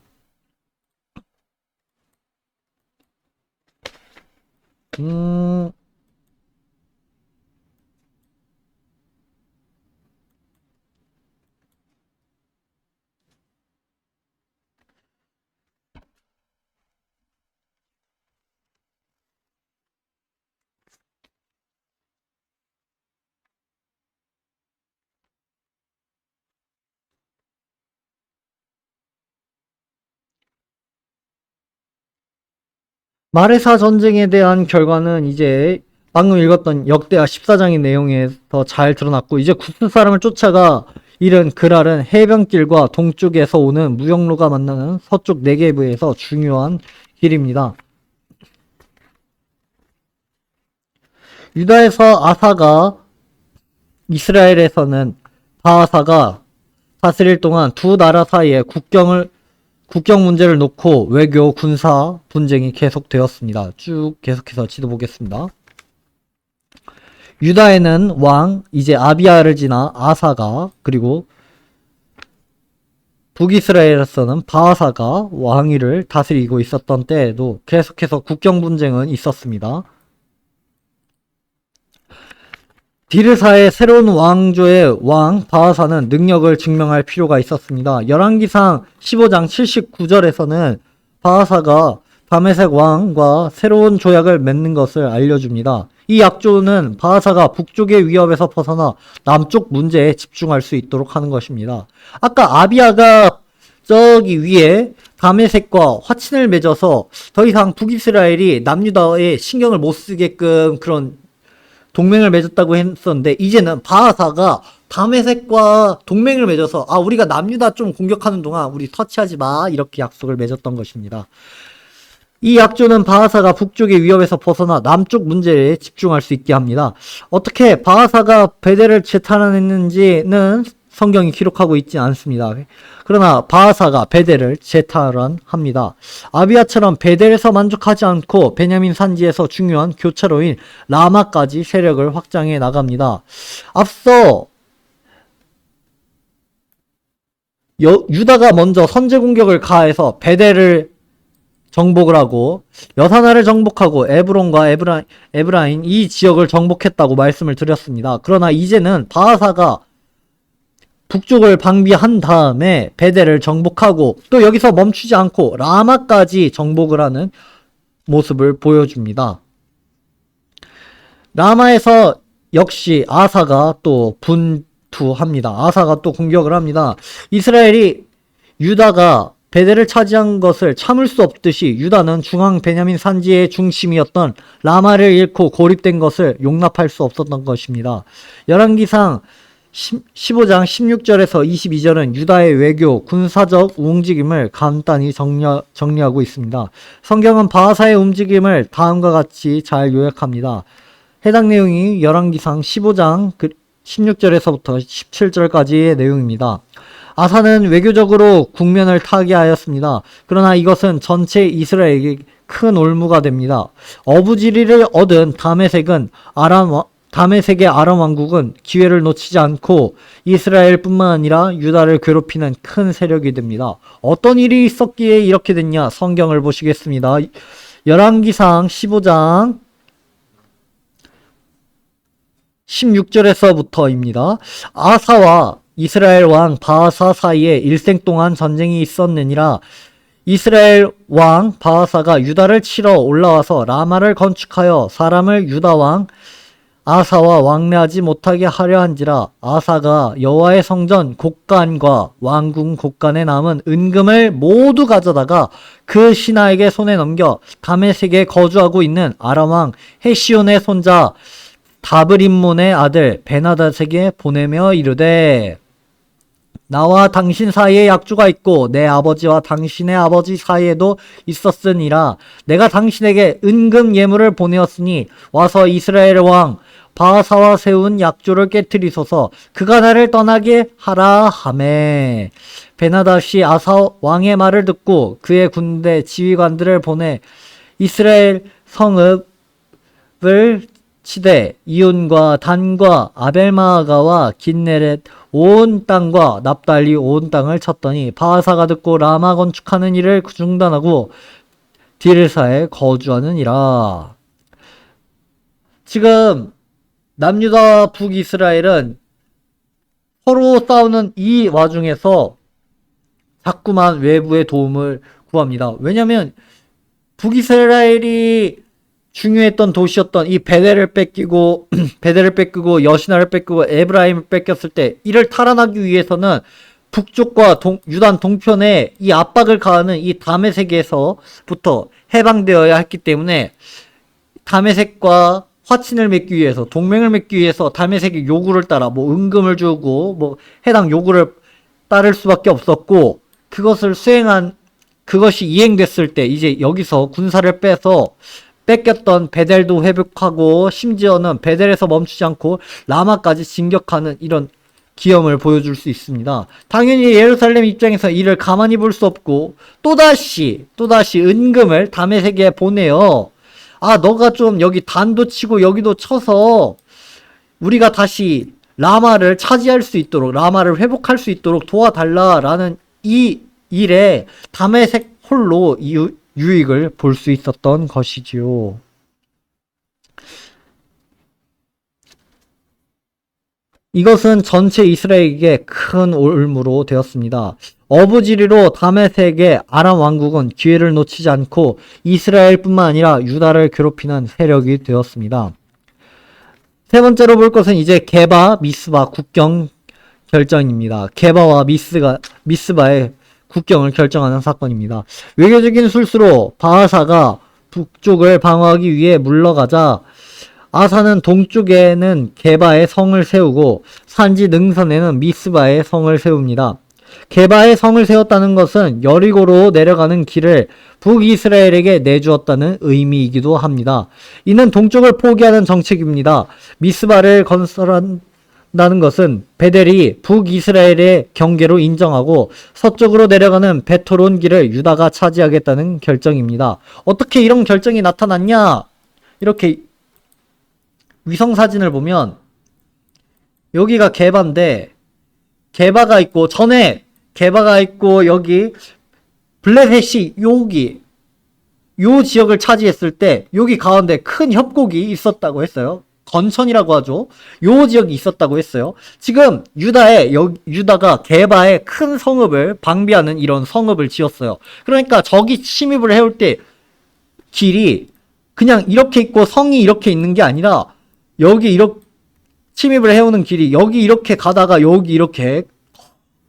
마레사 전쟁에 대한 결과는 이제 방금 읽었던 역대하 14장의 내용에 더 잘 드러났고, 이제 구스 사람을 쫓아가 이른 그랄은 해변길과 동쪽에서 오는 무역로가 만나는 서쪽 네게브에서 중요한 길입니다. 유다에서 아사가, 이스라엘에서는 바하사가 다스릴 동안 두 나라 사이에 국경 문제를 놓고 외교, 군사 분쟁이 계속되었습니다. 쭉 계속해서 지도 보겠습니다. 유다에는 왕, 이제 아비야를 지나 아사가, 그리고 북이스라엘에서는 바하사가 왕위를 다스리고 있었던 때에도 계속해서 국경 분쟁은 있었습니다. 디르사의 새로운 왕조의 왕 바하사는 능력을 증명할 필요가 있었습니다. 열왕기상 15장 79절에서는 바하사가 다메섹 왕과 새로운 조약을 맺는 것을 알려줍니다. 이 약조는 바하사가 북쪽의 위협에서 벗어나 남쪽 문제에 집중할 수 있도록 하는 것입니다. 아까 아비야가 저기 위에 다메섹과 화친을 맺어서 더 이상 북이스라엘이 남유다에 신경을 못 쓰게끔 그런 동맹을 맺었다고 했었는데, 이제는 바하사가 다메섹과 동맹을 맺어서 우리가 남유다 좀 공격하는 동안 우리 터치하지 마, 이렇게 약속을 맺었던 것입니다. 이 약조는 바하사가 북쪽의 위협에서 벗어나 남쪽 문제에 집중할 수 있게 합니다. 어떻게 바하사가 베델을 재탈환했는지는 성경이 기록하고 있지 않습니다. 그러나 바하사가 베델을 재탈환합니다. 아비야처럼 베델에서 만족하지 않고 베냐민 산지에서 중요한 교차로인 라마까지 세력을 확장해 나갑니다. 앞서 유다가 먼저 선제 공격을 가해서 베델을 정복을 하고 여사나를 정복하고 에브론과 에브라인 이 지역을 정복했다고 말씀을 드렸습니다. 그러나 이제는 바하사가 북쪽을 방비한 다음에 베델을 정복하고 또 여기서 멈추지 않고 라마까지 정복을 하는 모습을 보여줍니다. 라마에서 역시 아사가 또 분투합니다. 아사가 또 공격을 합니다. 이스라엘이 유다가 베델을 차지한 것을 참을 수 없듯이 유다는 중앙 베냐민 산지의 중심이었던 라마를 잃고 고립된 것을 용납할 수 없었던 것입니다. 열왕기상 15장 16절에서 22절은 유다의 외교, 군사적 움직임을 간단히 정리하고 있습니다. 성경은 바하사의 움직임을 다음과 같이 잘 요약합니다. 해당 내용이 열왕기상 15장 16절에서부터 17절까지의 내용입니다. 아사는 외교적으로 국면을 타개하였습니다. 그러나 이것은 전체 이스라엘에게 큰 올무가 됩니다. 어부지리를 얻은 다메섹의 아람 왕국은 기회를 놓치지 않고 이스라엘뿐만 아니라 유다를 괴롭히는 큰 세력이 됩니다. 어떤 일이 있었기에 이렇게 됐냐? 성경을 보시겠습니다. 열왕기상 15장 16절에서부터입니다. 아사와 이스라엘 왕 바하사 사이에 일생 동안 전쟁이 있었느니라. 이스라엘 왕 바하사가 유다를 치러 올라와서 라마를 건축하여 사람을 유다 왕 아사와 왕래하지 못하게 하려 한지라. 아사가 여호와의 성전 곡간과 왕궁 곡간에 남은 은금을 모두 가져다가 그 신하에게 손에 넘겨 다메섹에 거주하고 있는 아람 왕 헤시온의 손자 다브림몬의 아들 베나다색에 보내며 이르되, 나와 당신 사이에 약조가 있고 내 아버지와 당신의 아버지 사이에도 있었으니라. 내가 당신에게 은금 예물을 보내었으니 와서 이스라엘 왕 바하사와 세운 약조를 깨뜨리소서. 그가 나를 떠나게 하라 하매. 베나닷이 아사 왕의 말을 듣고 그의 군대 지휘관들을 보내 이스라엘 성읍을 치되 이온과 단과 아벨마가와 긴네렛 온 땅과 납달리 온 땅을 쳤더니 바하사가 듣고 라마 건축하는 일을 중단하고 디르사에 거주하느니라. 지금 남유다와 북이스라엘은 서로 싸우는 이 와중에서 자꾸만 외부의 도움을 구합니다. 왜냐면 북이스라엘이 중요했던 도시였던 이 베델을 뺏기고 여시나를 뺏기고 에브라임을 뺏겼을 때 이를 탈환하기 위해서는 북쪽과 유단 동편에 이 압박을 가하는 이 다메섹에서부터 해방되어야 했기 때문에 다메섹과 화친을 맺기 위해서, 동맹을 맺기 위해서 다메섹의 요구를 따라 은금을 주고 해당 요구를 따를 수밖에 없었고, 그것이 이행됐을 때 이제 여기서 군사를 빼서 뺏겼던 베델도 회복하고 심지어는 베델에서 멈추지 않고 라마까지 진격하는 이런 기염을 보여줄 수 있습니다. 당연히 예루살렘 입장에서 이를 가만히 볼 수 없고 또다시 은금을 다메섹에 보내요. 아, 너가 좀 여기 단도 치고 여기도 쳐서 우리가 다시 라마를 차지할 수 있도록, 라마를 회복할 수 있도록 도와달라라는 이 일에 다메섹 홀로 유익을 볼 수 있었던 것이지요. 이것은 전체 이스라엘에게 큰 올무로 되었습니다. 어부지리로 다메섹의 아람 왕국은 기회를 놓치지 않고 이스라엘뿐만 아니라 유다를 괴롭히는 세력이 되었습니다. 세 번째로 볼 것은 이제 게바, 미스바 국경 결정입니다. 게바와 미스바의 국경을 결정하는 사건입니다. 외교적인 술수로 바하사가 북쪽을 방어하기 위해 물러가자 아사는 동쪽에는 게바의 성을 세우고 산지 능선에는 미스바의 성을 세웁니다. 게바의 성을 세웠다는 것은 여리고로 내려가는 길을 북이스라엘에게 내주었다는 의미이기도 합니다. 이는 동쪽을 포기하는 정책입니다. 미스바를 건설한다는 것은 베델이 북이스라엘의 경계로 인정하고 서쪽으로 내려가는 베토론 길을 유다가 차지하겠다는 결정입니다. 어떻게 이런 결정이 나타났냐? 이렇게 위성사진을 보면 여기가 게바인데 게바가 있고 전에 게바가 있고 여기 블레셋이 여기 요 지역을 차지했을 때 여기 가운데 큰 협곡이 있었다고 했어요. 건천이라고 하죠. 요 지역이 있었다고 했어요. 지금 유다가 게바의 큰 성읍을 방비하는 이런 성읍을 지었어요. 그러니까 적이 침입을 해올 때 길이 그냥 이렇게 있고 성이 이렇게 있는 게 아니라 여기 이렇게 침입을 해오는 길이 여기 이렇게 가다가 여기 이렇게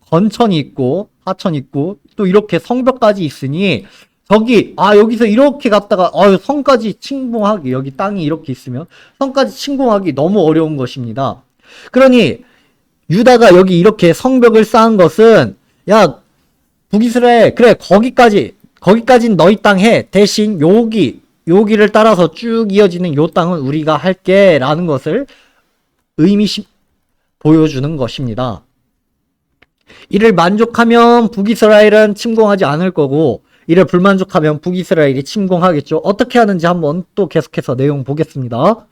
건천이 있고 하천이 있고 또 이렇게 성벽까지 있으니 여기서 이렇게 갔다가 성까지 침공하기, 여기 땅이 이렇게 있으면 성까지 침공하기 너무 어려운 것입니다. 그러니 유다가 여기 이렇게 성벽을 쌓은 것은 야 북이스라엘 그래 거기까진 너희 땅 해. 대신 여기를 따라서 쭉 이어지는 요 땅은 우리가 할게 라는 것을 보여주는 것입니다. 이를 만족하면 북이스라엘은 침공하지 않을 거고 이를 불만족하면 북이스라엘이 침공하겠죠. 어떻게 하는지 한번 또 계속해서 내용 보겠습니다.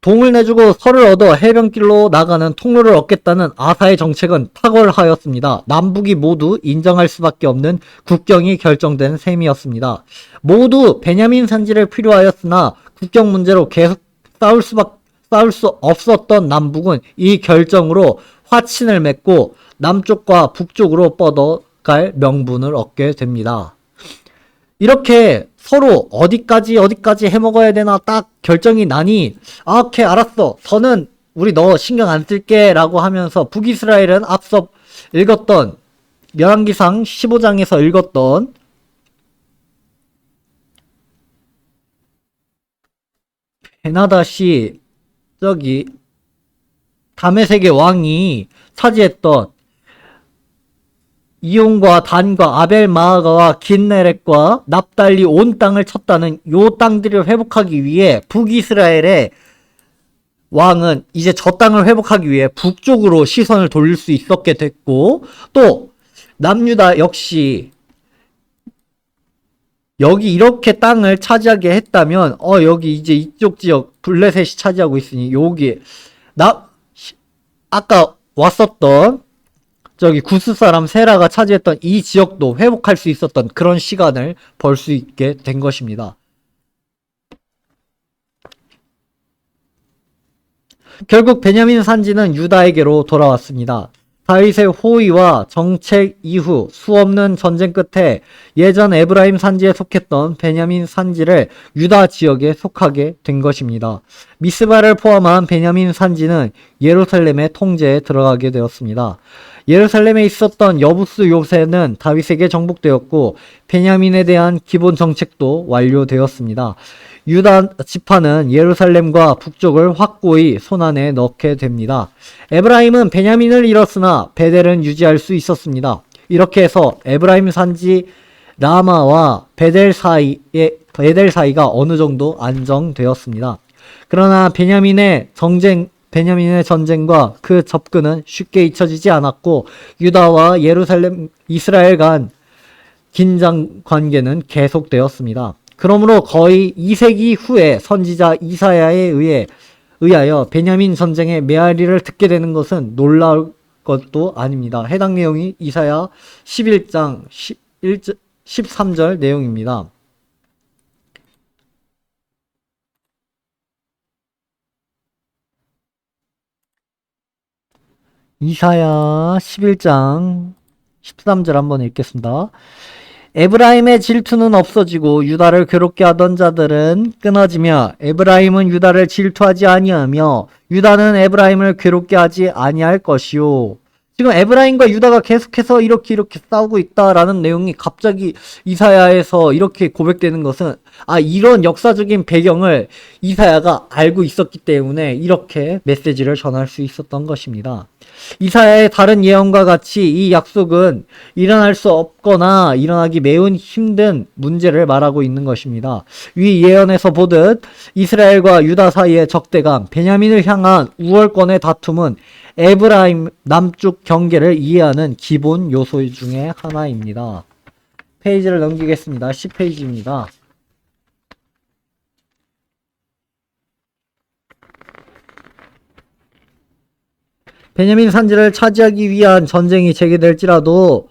동을 내주고 설을 얻어 해변길로 나가는 통로를 얻겠다는 아사의 정책은 탁월하였습니다. 남북이 모두 인정할 수밖에 없는 국경이 결정된 셈이었습니다. 모두 베냐민 산지를 필요하였으나 국경 문제로 계속 싸울 수 없었던 남북은 이 결정으로 화친을 맺고 남쪽과 북쪽으로 뻗어갈 명분을 얻게 됩니다. 이렇게 서로 어디까지 해먹어야 되나 딱 결정이 나니 오케이 알았어 저는 우리 너 신경 안 쓸게 라고 하면서 북이스라엘은 앞서 읽었던 열왕기상 15장에서 읽었던 베나다시 저기 다메섹의 왕이 차지했던 이온과 단과 아벨마아가와 긴네렛과 납달리 온 땅을 쳤다는 요 땅들을 회복하기 위해 북이스라엘의 왕은 이제 저 땅을 회복하기 위해 북쪽으로 시선을 돌릴 수 있었게 됐고 또 남유다 역시 여기 이렇게 땅을 차지하게 했다면 여기 이제 이쪽 지역 블레셋이 차지하고 있으니 여기 아까 왔었던 저기 구스 사람 세라가 차지했던 이 지역도 회복할 수 있었던 그런 시간을 벌 수 있게 된 것입니다. 결국 베냐민 산지는 유다에게로 돌아왔습니다. 다윗의 호의와 정책 이후 수없는 전쟁 끝에 예전 에브라임 산지에 속했던 베냐민 산지를 유다 지역에 속하게 된 것입니다. 미스바를 포함한 베냐민 산지는 예루살렘의 통제에 들어가게 되었습니다. 예루살렘에 있었던 여부스 요새는 다윗에게 정복되었고 베냐민에 대한 기본 정책도 완료되었습니다. 유다 지파는 예루살렘과 북쪽을 확고히 손안에 넣게 됩니다. 에브라임은 베냐민을 잃었으나 베델은 유지할 수 있었습니다. 이렇게 해서 에브라임 산지는 라마와 베델 사이가 어느 정도 안정되었습니다. 그러나 베냐민의 전쟁과 그 접근은 쉽게 잊혀지지 않았고 유다와 이스라엘 간 긴장 관계는 계속되었습니다. 그러므로 거의 2세기 후에 선지자 이사야에 의하여 베냐민 전쟁의 메아리를 듣게 되는 것은 놀라울 것도 아닙니다. 해당 내용이 이사야 11장 13절 내용입니다. 이사야 11장 13절 한번 읽겠습니다. 에브라임의 질투는 없어지고 유다를 괴롭게 하던 자들은 끊어지며 에브라임은 유다를 질투하지 아니하며 유다는 에브라임을 괴롭게 하지 아니할 것이요. 지금 에브라임과 유다가 계속해서 이렇게 싸우고 있다라는 내용이 갑자기 이사야에서 이렇게 고백되는 것은 이런 역사적인 배경을 이사야가 알고 있었기 때문에 이렇게 메시지를 전할 수 있었던 것입니다. 이사야의 다른 예언과 같이 이 약속은 일어날 수 없거나 일어나기 매우 힘든 문제를 말하고 있는 것입니다. 위 예언에서 보듯 이스라엘과 유다 사이의 적대감, 베냐민을 향한 우월권의 다툼은 에브라임 남쪽 경계를 이해하는 기본 요소 중에 하나입니다. 페이지를 넘기겠습니다. 10페이지입니다. 베냐민 산지를 차지하기 위한 전쟁이 재개될지라도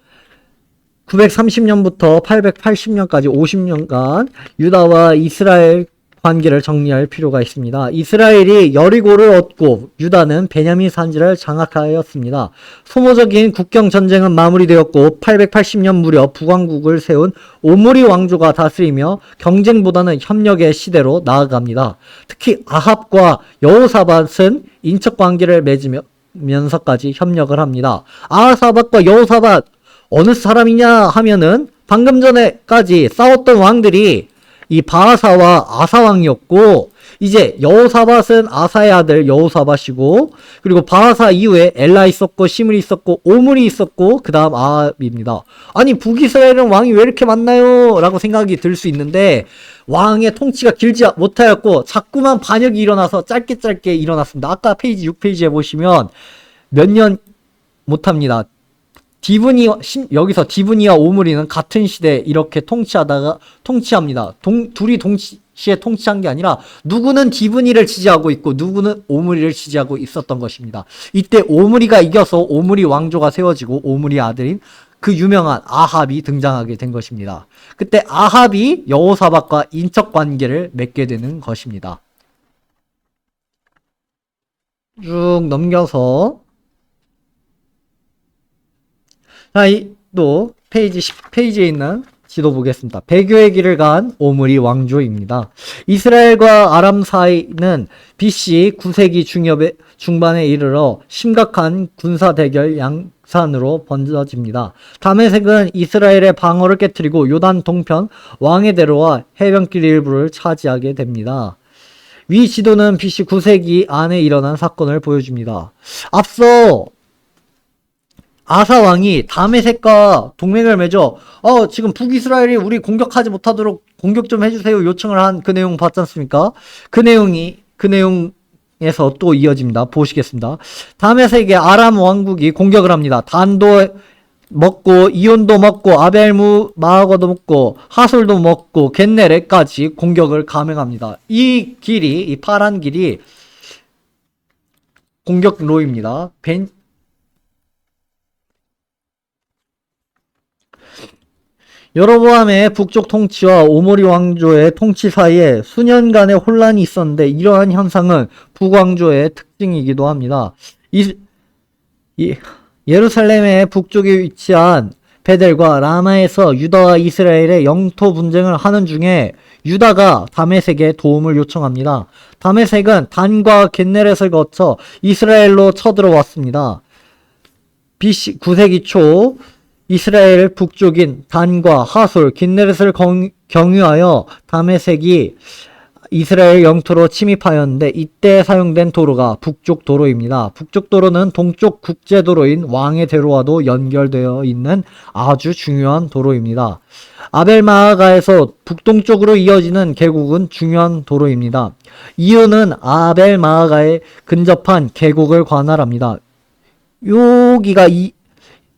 930년부터 880년까지 50년간 유다와 이스라엘 관계를 정리할 필요가 있습니다. 이스라엘이 여리고를 얻고 유다는 베냐민 산지를 장악하였습니다. 소모적인 국경 전쟁은 마무리되었고 880년 무렵 북왕국을 세운 오므리 왕조가 다스리며 경쟁보다는 협력의 시대로 나아갑니다. 특히 아합과 여호사밧은 인척 관계를 맺으면서까지 협력을 합니다. 아하사밧과 여호사밧 어느 사람이냐 하면은 방금 전에까지 싸웠던 왕들이 이 바하사와 아사왕이었고 이제 여호사밧은 아사의 아들 여호사밧이고 그리고 바하사 이후에 엘라 있었고 시므리 있었고 오므리 있었고 그 다음 아합입니다. 아니 북이스라엘은 왕이 왜 이렇게 많나요? 라고 생각이 들 수 있는데 왕의 통치가 길지 못하였고 자꾸만 반역이 일어나서 짧게 일어났습니다. 아까 페이지 6페이지에 보시면 몇 년 못합니다. 여기서 디브니와 오므리는 같은 시대에 이렇게 통치합니다. 둘이 동시에 통치한 게 아니라 누구는 디브니를 지지하고 있고 누구는 오므리를 지지하고 있었던 것입니다. 이때 오므리가 이겨서 오므리 왕조가 세워지고 오므리 아들인 그 유명한 아합이 등장하게 된 것입니다. 그때 아합이 여호사밧과 인척 관계를 맺게 되는 것입니다. 쭉 넘겨서 또 페이지 10페이지에 있는 지도 보겠습니다. 배교의 길을 간 오므리 왕조입니다. 이스라엘과 아람 사이는 BC 9세기 중반에 이르러 심각한 군사 대결 양산으로 번져집니다. 다메섹은 이스라엘의 방어를 깨뜨리고 요단 동편 왕의 대로와 해변길 일부를 차지하게 됩니다. 위 지도는 BC 9세기 안에 일어난 사건을 보여줍니다. 앞서 아사 왕이 다메섹과 동맹을 맺어 지금 북이스라엘이 우리 공격하지 못하도록 공격 좀 해주세요 요청을 한 그 내용 봤지 않습니까? 그 내용에서 또 이어집니다. 보시겠습니다. 다메섹의 아람 왕국이 공격을 합니다. 단도 먹고 이온도 먹고 아벨무 마하고도 먹고 하솔도 먹고 겟네레까지 공격을 감행합니다. 이 파란 길이 공격로입니다. 여로보암의 북쪽 통치와 오므리 왕조의 통치 사이에 수년간의 혼란이 있었는데 이러한 현상은 북왕조의 특징이기도 합니다. 예루살렘의 북쪽에 위치한 베델과 라마에서 유다와 이스라엘의 영토 분쟁을 하는 중에 유다가 다메섹에 도움을 요청합니다. 다메섹은 단과 겟네렛을 거쳐 이스라엘로 쳐들어왔습니다. BC 9세기 초 이스라엘 북쪽인 단과 하솔, 깃네렛을 경유하여 다메섹이 이스라엘 영토로 침입하였는데 이때 사용된 도로가 북쪽 도로입니다. 북쪽 도로는 동쪽 국제도로인 왕의 대로와도 연결되어 있는 아주 중요한 도로입니다. 아벨마아가에서 북동쪽으로 이어지는 계곡은 중요한 도로입니다. 이유는 아벨마아가에 근접한 계곡을 관할합니다. 여기가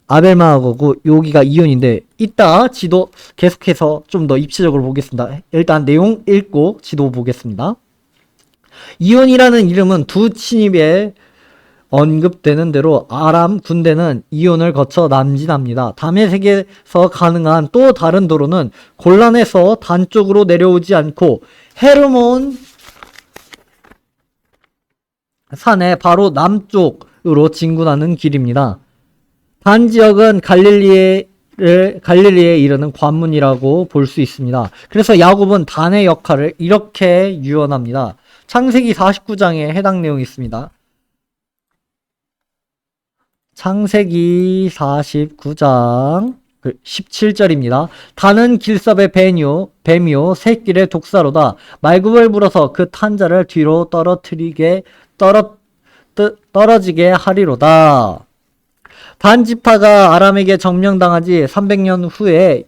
아벨마하고 여기가 이온인데 이따 지도 계속해서 좀 더 입체적으로 보겠습니다. 일단 내용 읽고 지도 보겠습니다. 이온이라는 이름은 두 침입에 언급되는 대로 아람 군대는 이온을 거쳐 남진합니다. 다메섹에서 가능한 또 다른 도로는 골란에서 단 쪽으로 내려오지 않고 헤르몬 산의 바로 남쪽으로 진군하는 길입니다. 단 지역은 갈릴리에 이르는 관문이라고 볼 수 있습니다. 그래서 야곱은 단의 역할을 이렇게 유언합니다. 창세기 49장에 해당 내용이 있습니다. 창세기 49장 17절입니다. 단은 길섭의 뱀이요 새끼의 독사로다. 말굽을 불어서 그 탄자를 뒤로 떨어지게 하리로다. 단 지파가 아람에게 점령당하지 300년 후에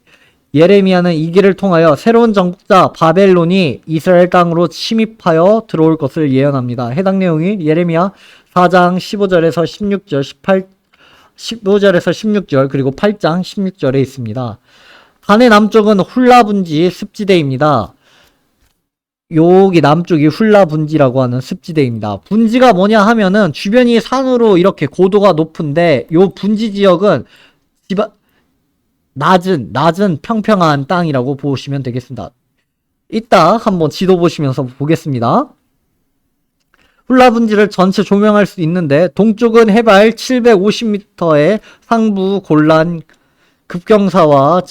예레미야는 이 길을 통하여 새로운 정복자 바벨론이 이스라엘 땅으로 침입하여 들어올 것을 예언합니다. 해당 내용이 예레미야 4장 15절에서 16절, 15절에서 16절, 그리고 8장 16절에 있습니다. 단의 남쪽은 훌라 분지 습지대입니다. 여기 남쪽이 훌라 분지라고 하는 습지대입니다. 분지가 뭐냐 하면은 주변이 산으로 이렇게 고도가 높은데 요 분지 지역은 낮은 평평한 땅이라고 보시면 되겠습니다. 이따 한번 지도 보시면서 보겠습니다. 훌라 분지를 전체 조명할 수 있는데 동쪽은 해발 750m의 상부 골란 급경사와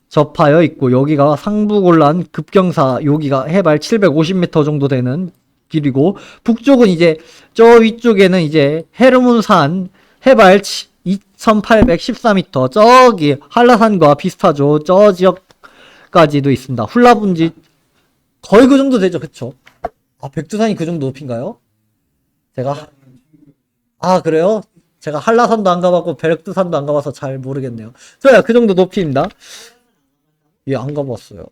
접하여 있고 여기가 상부 골란 급경사, 여기가 해발 750m 정도 되는 길이고 북쪽은 이제 저 위쪽에는 이제 헤르몬산 해발 2814m, 저기 한라산과 비슷하죠. 저 지역까지도 있습니다. 훌라 분지 거의 그 정도 되죠. 그쵸? 아, 백두산이 그 정도 높인가요? 그래요? 제가 한라산도 안 가봤고 백두산도 안 가봐서 잘 모르겠네요. 저야 그 정도 높이입니다. 예, 안 가봤어요.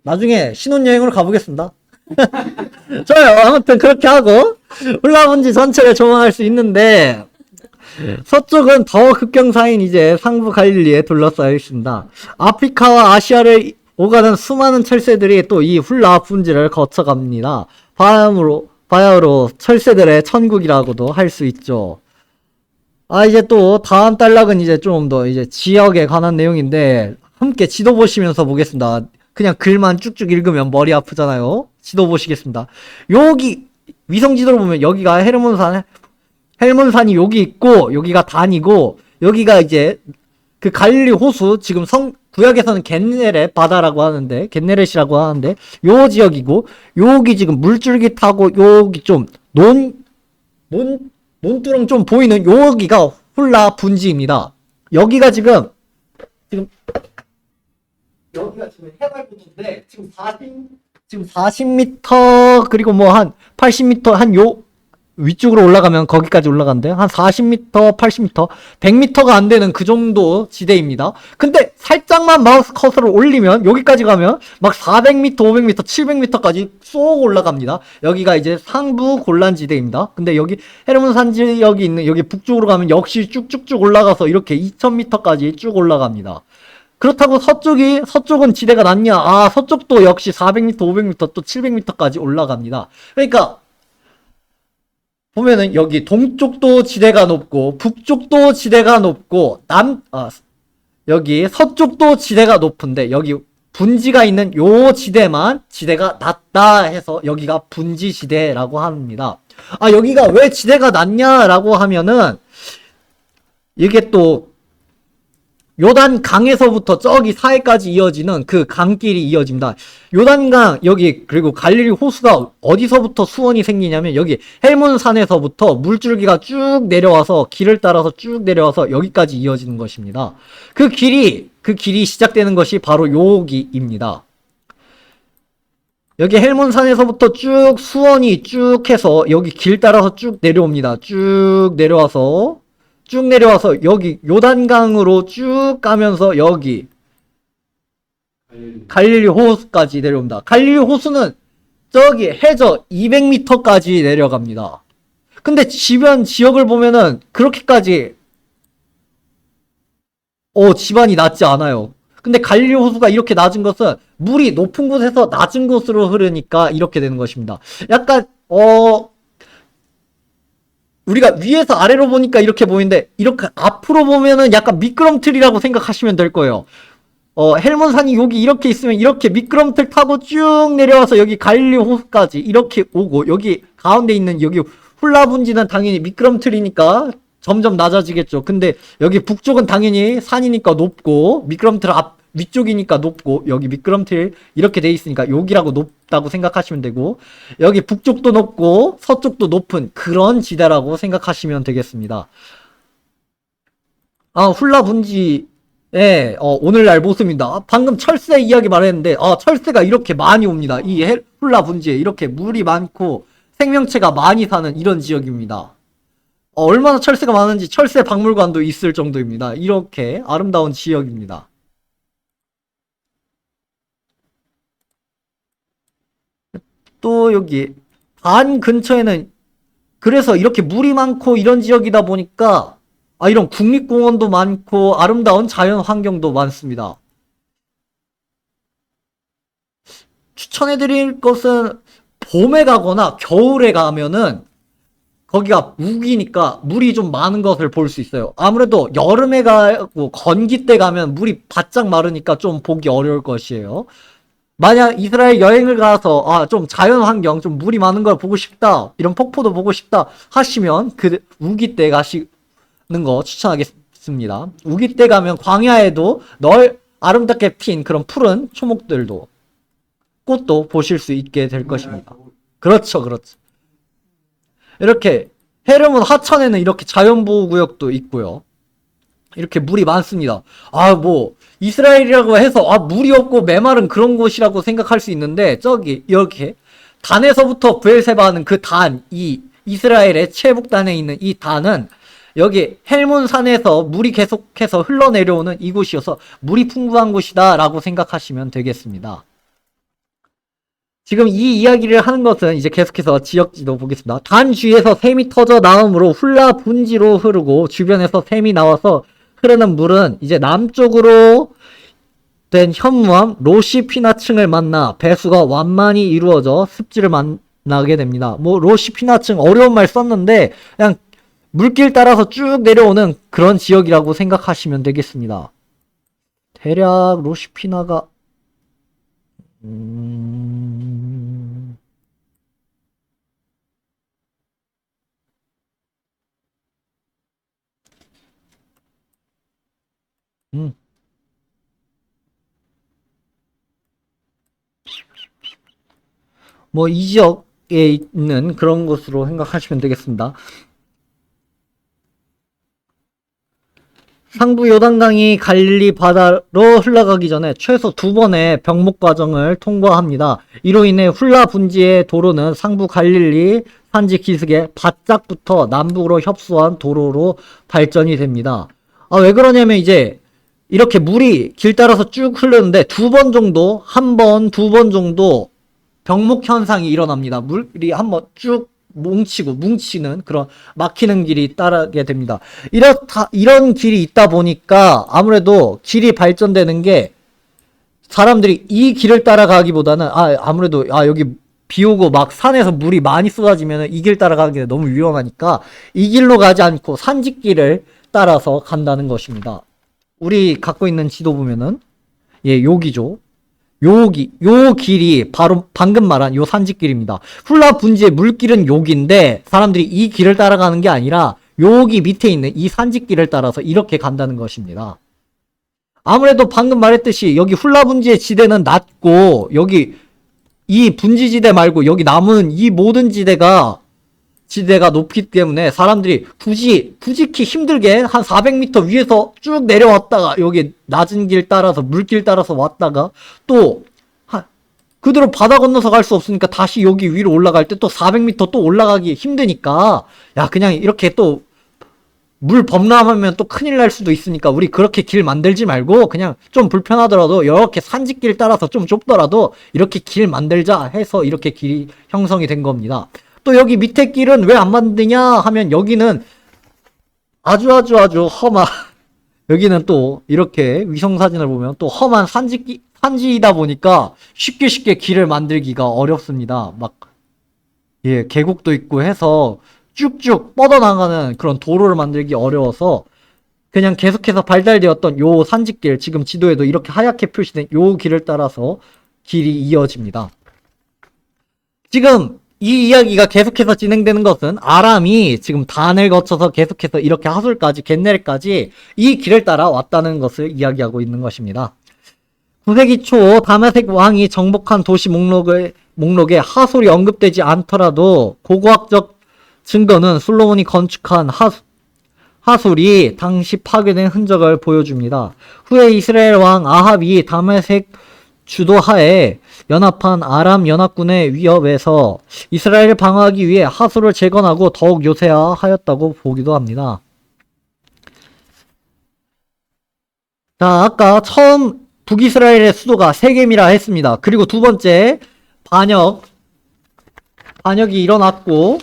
나중에 신혼여행으로 가보겠습니다. 좋아요. 아무튼 그렇게 하고 훌라분지 전체를 조망할 수 있는데 서쪽은 더 급경사인 이제 상부 갈릴리에 둘러싸여 있습니다. 아프리카와 아시아를 오가는 수많은 철새들이 또 이 훌라 분지를 거쳐갑니다. 바야흐로 철새들의 천국이라고도 할 수 있죠. 이제 또 다음 단락은 이제 좀 더 이제 지역에 관한 내용인데 함께 지도 보시면서 보겠습니다. 그냥 글만 쭉쭉 읽으면 머리 아프잖아요. 지도 보시겠습니다. 여기 위성 지도를 보면 여기가 헬몬산이 여기 있고 여기가 단이고 여기가 이제 그 갈릴리 호수, 지금 구약에서는 겟네렛 바다라고 하는데 겟네렛이라고 하는데 요 지역이고 여기 지금 물줄기타고 여기 좀 논두렁 좀 보이는 여기가 훌라 분지입니다. 여기가 지금 여기가 지금 해발부터인데 지금 40m 그리고 뭐 한 80m 한 요 위쪽으로 올라가면 거기까지 올라간대요. 한 40m, 80m, 100m가 안 되는 그 정도 지대입니다. 근데 살짝만 마우스 커서를 올리면 여기까지 가면 막 400m, 500m, 700m까지 쏙 올라갑니다. 여기가 이제 상부 골란 지대입니다. 근데 여기 헤르몬 산 지역이 있는 여기 북쪽으로 가면 역시 쭉쭉쭉 올라가서 이렇게 2000m까지 쭉 올라갑니다. 그렇다고 서쪽은 지대가 낮냐? 서쪽도 역시 400m, 500m, 또 700m까지 올라갑니다. 그러니까 보면은 여기 동쪽도 지대가 높고 북쪽도 지대가 높고 여기 서쪽도 지대가 높은데 여기 분지가 있는 요 지대만 지대가 낮다 해서 여기가 분지 지대라고 합니다. 여기가 왜 지대가 낮냐라고 하면은 이게 또 요단 강에서부터 저기 사해까지 이어지는 그 강길이 이어집니다. 요단강 여기 그리고 갈릴리 호수가 어디서부터 수원이 생기냐면 여기 헬몬산에서부터 물줄기가 쭉 내려와서 길을 따라서 쭉 내려와서 여기까지 이어지는 것입니다. 그 길이 시작되는 것이 바로 여기입니다. 여기 헬몬산에서부터 쭉 수원이 쭉 해서 여기 길 따라서 쭉 내려옵니다. 쭉 내려와서 여기 요단강으로 쭉 가면서 여기 갈릴리 호수까지 내려옵니다. 갈릴리 호수는 저기 해저 200m까지 내려갑니다. 근데 주변 지역을 보면은 그렇게까지 지반이 낮지 않아요. 근데 갈릴리 호수가 이렇게 낮은 것은 물이 높은 곳에서 낮은 곳으로 흐르니까 이렇게 되는 것입니다. 약간 우리가 위에서 아래로 보니까 이렇게 보이는데 이렇게 앞으로 보면은 약간 미끄럼틀이라고 생각하시면 될 거예요. 헬몬산이 여기 이렇게 있으면 이렇게 미끄럼틀 타고 쭉 내려와서 여기 갈릴리 호수까지 이렇게 오고, 여기 가운데 있는 여기 훌라분지는 당연히 미끄럼틀이니까 점점 낮아지겠죠. 근데 여기 북쪽은 당연히 산이니까 높고, 미끄럼틀 위쪽이니까 높고, 여기 미끄럼틀 이렇게 돼 있으니까 여기라고 높다고 생각하시면 되고, 여기 북쪽도 높고 서쪽도 높은 그런 지대라고 생각하시면 되겠습니다. 훌라분지 오늘날 모습입니다. 방금 철새 이야기 말했는데, 철새가 이렇게 많이 옵니다. 이 훌라 분지에 이렇게 물이 많고 생명체가 많이 사는 이런 지역입니다. 얼마나 철새가 많은지 철새 박물관도 있을 정도입니다. 이렇게 아름다운 지역입니다. 또 여기 단 근처에는 그래서 이렇게 물이 많고 이런 지역이다 보니까 이런 국립공원도 많고 아름다운 자연 환경도 많습니다. 추천해드릴 것은 봄에 가거나 겨울에 가면은 거기가 우기니까 물이 좀 많은 것을 볼 수 있어요. 아무래도 여름에 가고 건기 때 가면 물이 바짝 마르니까 좀 보기 어려울 것이에요. 만약 이스라엘 여행을 가서 좀 자연 환경, 좀 물이 많은 걸 보고 싶다, 이런 폭포도 보고 싶다 하시면 그 우기 때 가시는 거 추천하겠습니다. 우기 때 가면 광야에도 아름답게 핀 그런 푸른 초목들도, 꽃도 보실 수 있게 될 것입니다. 그렇죠. 이렇게 헤르몬 하천에는 이렇게 자연보호구역도 있고요. 이렇게 물이 많습니다. 이스라엘이라고 해서 물이 없고 메마른 그런 곳이라고 생각할 수 있는데, 저기 이렇게 단에서부터 브엘세바 하는 그 단, 이 이스라엘의 최북단에 있는 이 단은 여기 헬몬산에서 물이 계속해서 흘러내려오는 이곳이어서 물이 풍부한 곳이다 라고 생각하시면 되겠습니다. 지금 이 이야기를 하는 것은 이제 계속해서 지역지도 보겠습니다. 단 주위에서 샘이 터져 나오므로 훌라 분지로 흐르고, 주변에서 샘이 나와서 흐르는 물은 이제 남쪽으로 된 현무암 로시피나층을 만나 배수가 완만히 이루어져 습지를 만나게 됩니다. 로시피나층 어려운 말 썼는데 그냥 물길 따라서 쭉 내려오는 그런 지역이라고 생각하시면 되겠습니다. 대략 로시피나가 이 지역에 있는 그런 곳으로 생각하시면 되겠습니다. 상부 요단강이 갈릴리 바다로 흘러가기 전에 최소 2번의 병목 과정을 통과합니다. 이로 인해 훌라 분지의 도로는 상부 갈릴리 산지 기슭에 바짝부터 남북으로 협소한 도로로 발전이 됩니다. 왜 그러냐면 이제 이렇게 물이 길 따라서 쭉 흐르는데 두 번 정도 병목 현상이 일어납니다. 물이 한번 쭉 뭉치는 그런 막히는 길이 따르게 됩니다. 이런 길이 있다 보니까 아무래도 길이 발전되는 게, 사람들이 이 길을 따라가기보다는 아무래도 여기 비 오고 막 산에서 물이 많이 쏟아지면 이 길 따라가기가 너무 위험하니까 이 길로 가지 않고 산지길을 따라서 간다는 것입니다. 우리 갖고 있는 지도 보면은 여기죠. 요 길이 바로 방금 말한 요 산지길입니다. 훌라 분지의 물길은 여기인데 사람들이 이 길을 따라가는 게 아니라 여기 밑에 있는 이 산지길을 따라서 이렇게 간다는 것입니다. 아무래도 방금 말했듯이 여기 훌라 분지의 지대는 낮고, 여기 이 분지 지대 말고 여기 남은 이 모든 지대가 높기 때문에 사람들이 굳이 힘들게 한 400m 위에서 쭉 내려왔다가 여기 낮은 길 따라서 물길 따라서 왔다가 또 그대로 바다 건너서 갈 수 없으니까 다시 여기 위로 올라갈 때 또 400m 또 올라가기 힘드니까, 야, 그냥 이렇게 또 물 범람하면 또 큰일 날 수도 있으니까 우리 그렇게 길 만들지 말고 그냥 좀 불편하더라도 이렇게 산지길 따라서 좀 좁더라도 이렇게 길 만들자 해서 이렇게 길이 형성이 된 겁니다. 또 여기 밑에 길은 왜 안 만드냐 하면 여기는 아주 험한 여기는 또 이렇게 위성사진을 보면 또 험한 산지이다 보니까 쉽게 길을 만들기가 어렵습니다. 막 예, 계곡도 있고 해서 쭉쭉 뻗어나가는 그런 도로를 만들기 어려워서 그냥 계속해서 발달되었던 요 산지길, 지금 지도에도 이렇게 하얗게 표시된 요 길을 따라서 길이 이어집니다. 지금 이 이야기가 계속해서 진행되는 것은 아람이 지금 단을 거쳐서 계속해서 이렇게 하술까지 겟넬까지 이 길을 따라 왔다는 것을 이야기하고 있는 것입니다. 9세기 초 다메섹 왕이 정복한 도시 목록에 하술이 언급되지 않더라도 고고학적 증거는 솔로몬이 건축한 하술이 당시 파괴된 흔적을 보여줍니다. 후에 이스라엘 왕 아합이 다메섹 주도하에 연합한 아람 연합군의 위협에서 이스라엘을 방어하기 위해 하술을 재건하고 더욱 요새화하였다고 보기도 합니다. 자, 아까 처음 북이스라엘의 수도가 세겜이라 했습니다. 그리고 두 번째, 반역이 일어났고,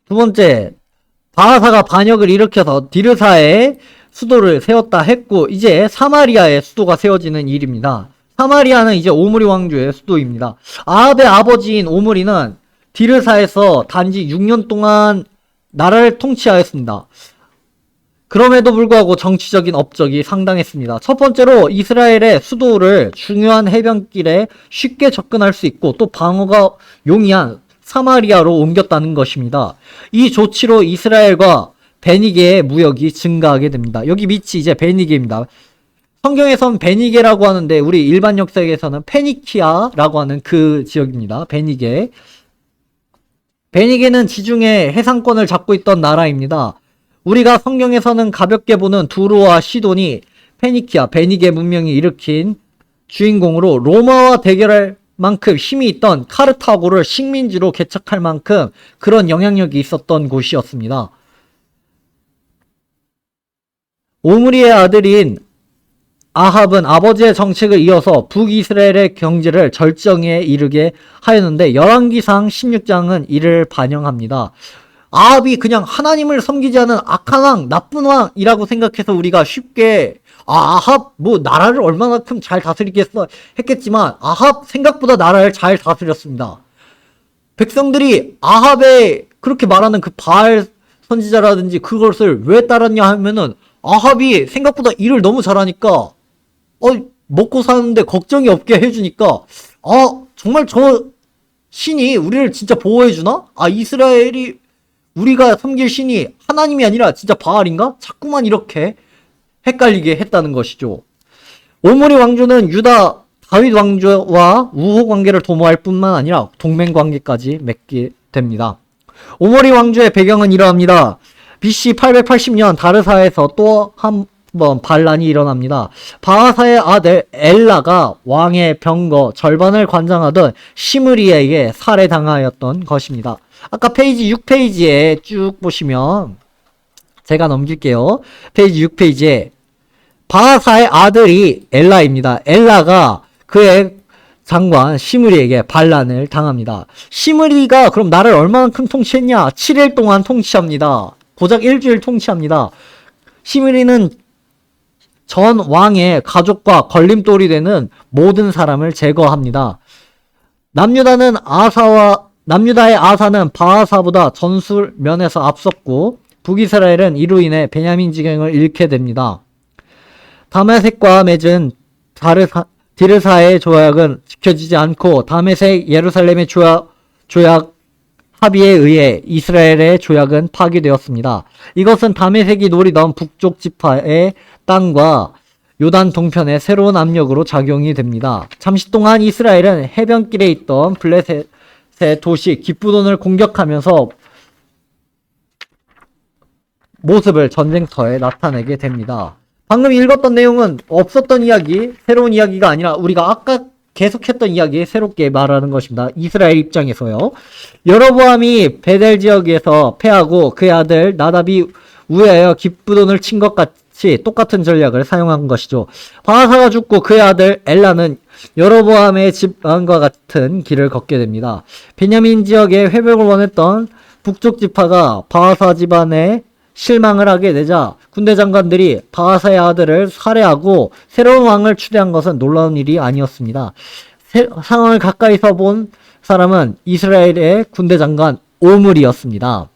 두 번째, 바하사가 반역을 일으켜서 디르사에 수도를 세웠다 했고, 이제 사마리아에 수도가 세워지는 일입니다. 사마리아는 이제 오므리 왕조의 수도입니다. 아합의 아버지인 오므리는 디르사에서 단지 6년 동안 나라를 통치하였습니다. 그럼에도 불구하고 정치적인 업적이 상당했습니다. 첫 번째로 이스라엘의 수도를 중요한 해변길에 쉽게 접근할 수 있고 또 방어가 용이한 사마리아로 옮겼다는 것입니다. 이 조치로 이스라엘과 베니게의 무역이 증가하게 됩니다. 여기 밑이 이제 베니게입니다. 성경에선 베니게라고 하는데 우리 일반 역사에서는 페니키아라고 하는 그 지역입니다. 베니게. 베니게는 지중해 해상권을 잡고 있던 나라입니다. 우리가 성경에서는 가볍게 보는 두로와 시돈이 페니키아, 베니게 문명이 일으킨 주인공으로 로마와 대결할 만큼 힘이 있던 카르타고를 식민지로 개척할 만큼 그런 영향력이 있었던 곳이었습니다. 오므리의 아들인 아합은 아버지의 정책을 이어서 북이스라엘의 경제를 절정에 이르게 하였는데 열왕기상 16장은 이를 반영합니다. 아합이 그냥 하나님을 섬기지 않은 악한 왕, 나쁜 왕이라고 생각해서 우리가 쉽게 아합 뭐 나라를 얼마나큼 잘 다스리겠어 했겠지만 아합 생각보다 나라를 잘 다스렸습니다. 백성들이 아합의 그렇게 말하는 그 바알 선지자라든지 그것을 왜 따랐냐 하면은 아합이 생각보다 일을 너무 잘하니까 먹고 사는데 걱정이 없게 해주니까 정말 저 신이 우리를 진짜 보호해주나? 이스라엘이 우리가 섬길 신이 하나님이 아니라 진짜 바알인가? 자꾸만 이렇게 헷갈리게 했다는 것이죠. 오므리 왕조는 유다 다윗 왕조와 우호 관계를 도모할 뿐만 아니라 동맹 관계까지 맺게 됩니다. 오므리 왕조의 배경은 이러합니다. BC 880년 다르사에서 또 한 번 반란이 일어납니다. 바하사의 아들 엘라가 왕의 병거 절반을 관장하던 시므리에게 살해당하였던 것입니다. 아까 페이지 6페이지에 쭉 보시면 제가 넘길게요. 페이지 6페이지에 바하사의 아들이 엘라입니다. 엘라가 그의 장관 시므리에게 반란을 당합니다. 시므리가 그럼 나를 얼마만큼 통치했냐? 7일 동안 통치합니다. 고작 일주일 통치합니다. 시므리는 전 왕의 가족과 걸림돌이 되는 모든 사람을 제거합니다. 남유다의 아사는 바하사보다 전술 면에서 앞섰고 북이스라엘은 이로 인해 베냐민 지경을 잃게 됩니다. 다메섹과 맺은 디르사의 조약은 지켜지지 않고 다메섹 예루살렘의 조약 합의에 의해 이스라엘의 조약은 파기되었습니다. 이것은 다메섹이 노리던 북쪽 지파의 땅과 요단 동편의 새로운 압력으로 작용이 됩니다. 잠시 동안 이스라엘은 해변길에 있던 블레셋의 도시 기브돈을 공격하면서 모습을 전쟁터에 나타내게 됩니다. 방금 읽었던 내용은 없었던 이야기, 새로운 이야기가 아니라 우리가 아까 계속했던 이야기 새롭게 말하는 것입니다. 이스라엘 입장에서요. 여로보암이 베델 지역에서 패하고 그의 아들 나답이 우회하여 기브돈을 친 것 같이 똑같은 전략을 사용한 것이죠. 바하사가 죽고 그의 아들 엘라는 여로보암의 집안과 같은 길을 걷게 됩니다. 베냐민 지역에 회복을 원했던 북쪽 지파가 바하사 집안에 실망을 하게 되자 군대 장관들이 바하사의 아들을 살해하고 새로운 왕을 추대한 것은 놀라운 일이 아니었습니다. 상황을 가까이서 본 사람은 이스라엘의 군대 장관 오므리였습니다.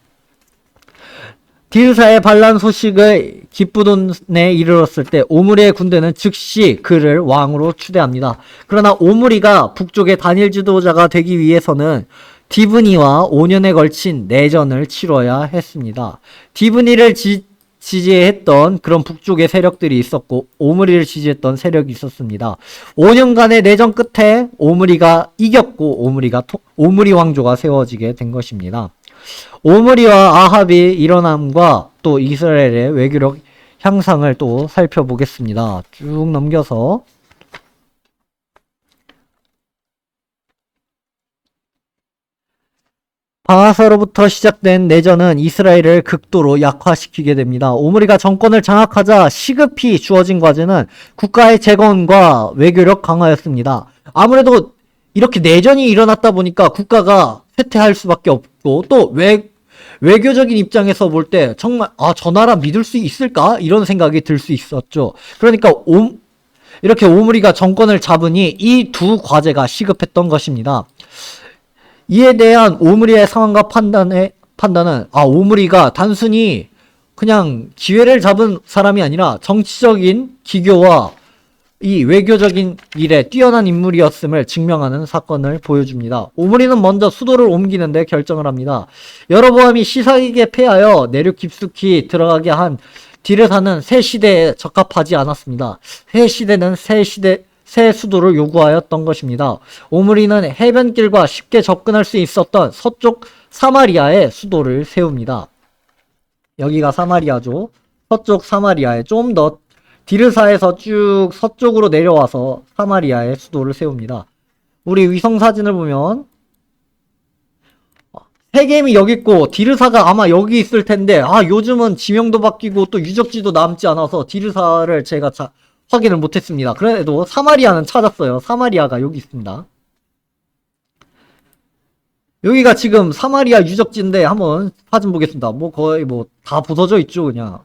디르사의 반란 소식을 기브돈에 이르렀을 때 오므리의 군대는 즉시 그를 왕으로 추대합니다. 그러나 오므리가 북쪽의 단일 지도자가 되기 위해서는 디브니와 5년에 걸친 내전을 치러야 했습니다. 디브니를 지지했던 그런 북쪽의 세력들이 있었고 오므리를 지지했던 세력이 있었습니다. 5년간의 내전 끝에 오므리가 이겼고 오므리 왕조가 세워지게 된 것입니다. 오므리와 아합이 일어남과 또 이스라엘의 외교력 향상을 또 살펴보겠습니다. 쭉 넘겨서 바하사로부터 시작된 내전은 이스라엘을 극도로 약화시키게 됩니다. 오므리가 정권을 장악하자 시급히 주어진 과제는 국가의 재건과 외교력 강화였습니다. 아무래도 이렇게 내전이 일어났다 보니까 국가가 쇠퇴할 수밖에 없고 또 외교적인 입장에서 볼 때 정말 저 나라 믿을 수 있을까? 이런 생각이 들 수 있었죠. 그러니까 이렇게 오므리가 정권을 잡으니 이 두 과제가 시급했던 것입니다. 이에 대한 오므리의 상황과 판단은 오므리가 단순히 그냥 기회를 잡은 사람이 아니라 정치적인 기교와 이 외교적인 일에 뛰어난 인물이었음을 증명하는 사건을 보여줍니다. 오므리는 먼저 수도를 옮기는데 결정을 합니다. 여로보암이 시사기에 패하여 내륙 깊숙이 들어가게 한 디르사는 새 시대에 적합하지 않았습니다. 새 시대는 새 수도를 요구하였던 것입니다. 오므리는 해변길과 쉽게 접근할 수 있었던 서쪽 사마리아에 수도를 세웁니다. 여기가 사마리아죠. 서쪽 사마리아에 좀 더 디르사에서 쭉 서쪽으로 내려와서 사마리아에 수도를 세웁니다. 우리 위성사진을 보면 세겜이 여기 있고 디르사가 아마 여기 있을 텐데 요즘은 지명도 바뀌고 또 유적지도 남지 않아서 디르사를 제가 확인을 못했습니다. 그래도 사마리아는 찾았어요. 사마리아가 여기 있습니다. 여기가 지금 사마리아 유적지인데 한번 사진 보겠습니다. 거의 다 부서져 있죠, 그냥.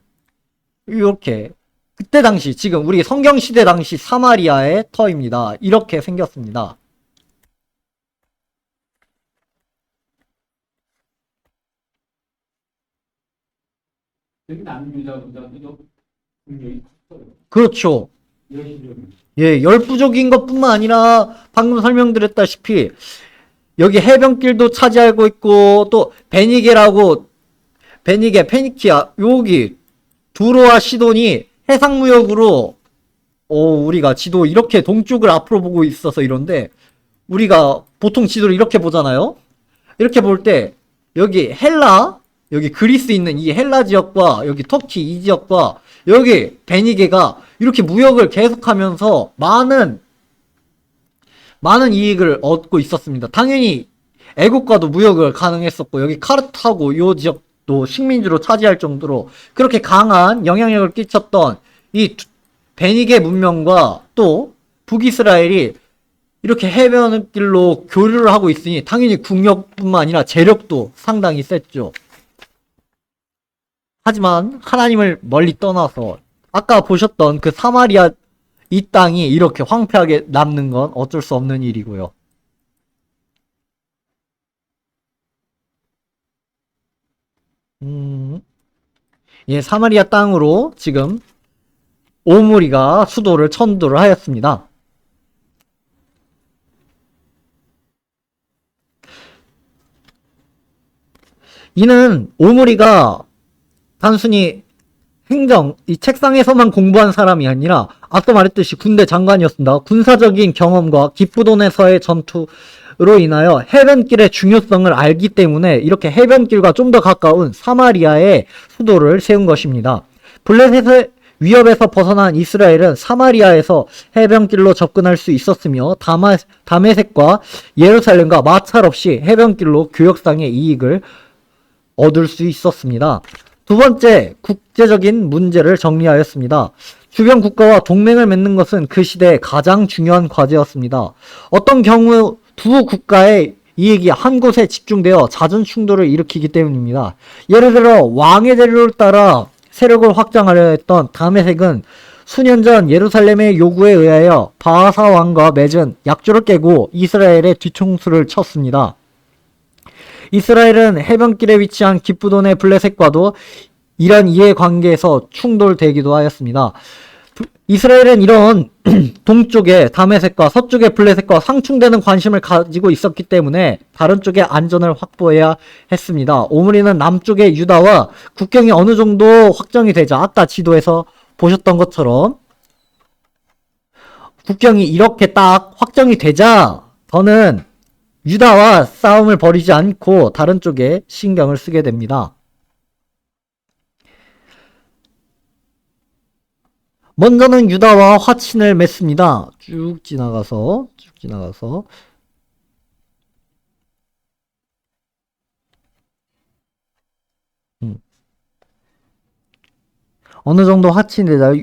이렇게. 그때 당시, 지금 우리 성경시대 당시 사마리아의 터입니다. 이렇게 생겼습니다. 그렇죠. 예, 열부족인 것뿐만 아니라 방금 설명드렸다시피 여기 해변길도 차지하고 있고 또 페니키아 여기 두로와 시돈이 해상무역으로 우리가 지도 이렇게 동쪽을 앞으로 보고 있어서 이런데 우리가 보통 지도를 이렇게 보잖아요. 이렇게 볼 때 여기 여기 그리스 있는 이 헬라 지역과 여기 터키 이 지역과 여기 베니게가 이렇게 무역을 계속하면서 많은 이익을 얻고 있었습니다. 당연히 애국과도 무역을 가능했었고 여기 카르타고 이 지역도 식민지로 차지할 정도로 그렇게 강한 영향력을 끼쳤던 이 베니게 문명과 또 북이스라엘이 이렇게 해변길로 교류를 하고 있으니 당연히 국력뿐만 아니라 재력도 상당히 셌죠. 하지만 하나님을 멀리 떠나서 아까 보셨던 그 사마리아 이 땅이 이렇게 황폐하게 남는 건 어쩔 수 없는 일이고요. 예, 사마리아 땅으로 지금 오므리가 수도를 천도를 하였습니다. 이는 오므리가 단순히 이 책상에서만 공부한 사람이 아니라 아까 말했듯이 군대 장관이었습니다. 군사적인 경험과 기브돈에서의 전투로 인하여 해변길의 중요성을 알기 때문에 이렇게 해변길과 좀 더 가까운 사마리아에 수도를 세운 것입니다. 블레셋의 위협에서 벗어난 이스라엘은 사마리아에서 해변길로 접근할 수 있었으며 다메섹과 예루살렘과 마찰 없이 해변길로 교역상의 이익을 얻을 수 있었습니다. 두 번째, 국제적인 문제를 정리하였습니다. 주변 국가와 동맹을 맺는 것은 그 시대의 가장 중요한 과제였습니다. 어떤 경우 두 국가의 이익이 한 곳에 집중되어 잦은 충돌을 일으키기 때문입니다. 예를 들어 왕의 대로를 따라 세력을 확장하려 했던 다메섹은 수년 전 예루살렘의 요구에 의하여 바하사 왕과 맺은 약조를 깨고 이스라엘의 뒤통수를 쳤습니다. 이스라엘은 해변길에 위치한 기브돈의 블레셋과도 이런 이해관계에서 충돌되기도 하였습니다. 이스라엘은 이런 동쪽의 다메섹과 서쪽의 블레셋과 상충되는 관심을 가지고 있었기 때문에 다른 쪽의 안전을 확보해야 했습니다. 오므리는 남쪽의 유다와 국경이 어느 정도 확정이 되자 아까 지도에서 보셨던 것처럼 국경이 이렇게 딱 확정이 되자 저는 유다와 싸움을 벌이지 않고 다른 쪽에 신경을 쓰게 됩니다. 먼저는 유다와 화친을 맺습니다. 쭉 지나가서 어느 정도 화친되자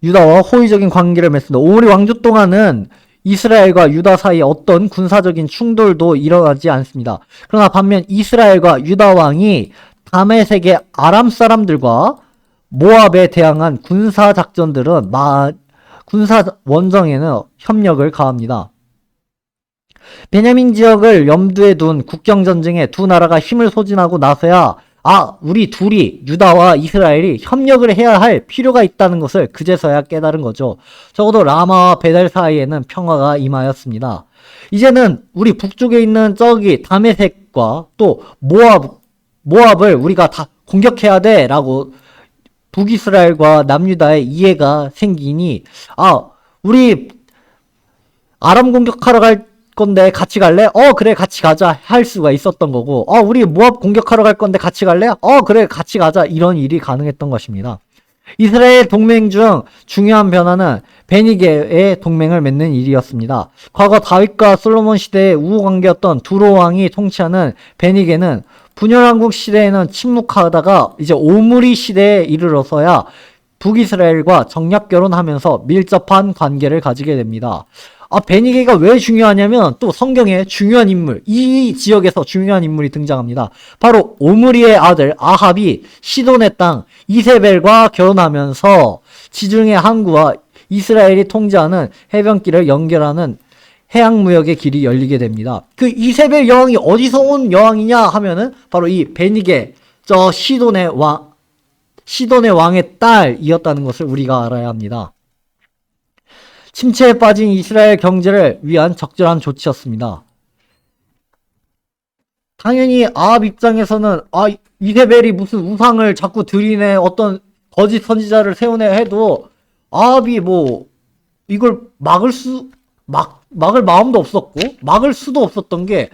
유다와 호의적인 관계를 맺습니다. 오므리 왕조 동안은 이스라엘과 유다 사이에 어떤 군사적인 충돌도 일어나지 않습니다. 그러나 반면 이스라엘과 유다 왕이 다메섹의 아람 사람들과 모압에 대항한 군사 작전들은 군사 원정에는 협력을 가합니다. 베냐민 지역을 염두에 둔 국경 전쟁에 두 나라가 힘을 소진하고 나서야 우리 둘이 유다와 이스라엘이 협력을 해야 할 필요가 있다는 것을 그제서야 깨달은 거죠. 적어도 라마와 베델 사이에는 평화가 임하였습니다. 이제는 우리 북쪽에 있는 저기 다메섹과 또 모압을 우리가 다 공격해야 돼 라고 북이스라엘과 남유다의 이해가 생기니 우리 아람 공격하러 갈 건데 같이 갈래? 그래 같이 가자 할 수가 있었던 거고 우리 모압 공격하러 갈 건데 같이 갈래? 그래 같이 가자 이런 일이 가능했던 것입니다. 이스라엘 동맹 중 중요한 변화는 베니게의 동맹을 맺는 일이었습니다. 과거 다윗과 솔로몬 시대의 우호관계였던 두로 왕이 통치하는 베니게는 분열왕국 시대에는 침묵하다가 이제 오므리 시대에 이르러서야 북이스라엘과 정략 결혼하면서 밀접한 관계를 가지게 됩니다. 베니게가 왜 중요하냐면 또 성경에 중요한 인물, 이 지역에서 중요한 인물이 등장합니다. 바로 오므리의 아들 아합이 시돈의 땅 이세벨과 결혼하면서 지중해 항구와 이스라엘이 통제하는 해변길을 연결하는 해양무역의 길이 열리게 됩니다. 그 이세벨 여왕이 어디서 온 여왕이냐 하면은 바로 이 베니게 저 시돈의 왕의 딸이었다는 것을 우리가 알아야 합니다. 침체에 빠진 이스라엘 경제를 위한 적절한 조치였습니다. 당연히 아합 입장에서는 이세벨이 무슨 우상을 자꾸 들이네 어떤 거짓 선지자를 세우네 해도 아합이 이걸 막을 마음도 없었고 막을 수도 없었던 게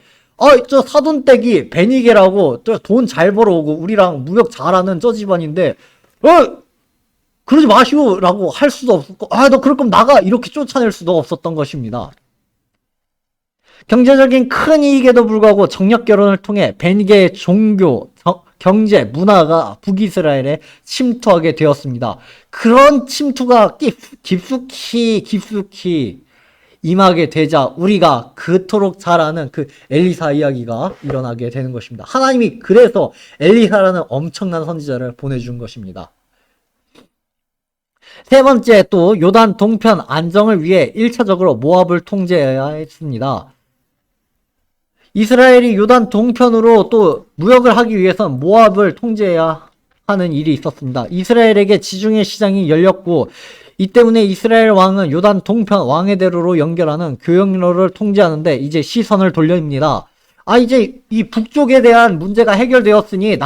저 사돈댁이 베니게라고 돈 잘 벌어오고 우리랑 무역 잘하는 저 집안인데 그러지 마시오 라고 할 수도 없었고 너 그럴 거면 나가 이렇게 쫓아낼 수도 없었던 것입니다. 경제적인 큰 이익에도 불구하고 정략 결혼을 통해 베니게의 종교, 경제, 문화가 북이스라엘에 침투하게 되었습니다. 그런 침투가 깊숙이 임하게 되자 우리가 그토록 잘 아는 그 엘리사 이야기가 일어나게 되는 것입니다. 하나님이 그래서 엘리사라는 엄청난 선지자를 보내준 것입니다. 세 번째 또 요단 동편 안정을 위해 1차적으로 모압을 통제해야 했습니다. 이스라엘이 요단 동편으로 또 무역을 하기 위해선 모압을 통제해야 하는 일이 있었습니다. 이스라엘에게 지중해 시장이 열렸고 이 때문에 이스라엘 왕은 요단 동편 왕의 대로로 연결하는 교역로를 통제하는데 이제 시선을 돌립니다. 이제 이 북쪽에 대한 문제가 해결되었으니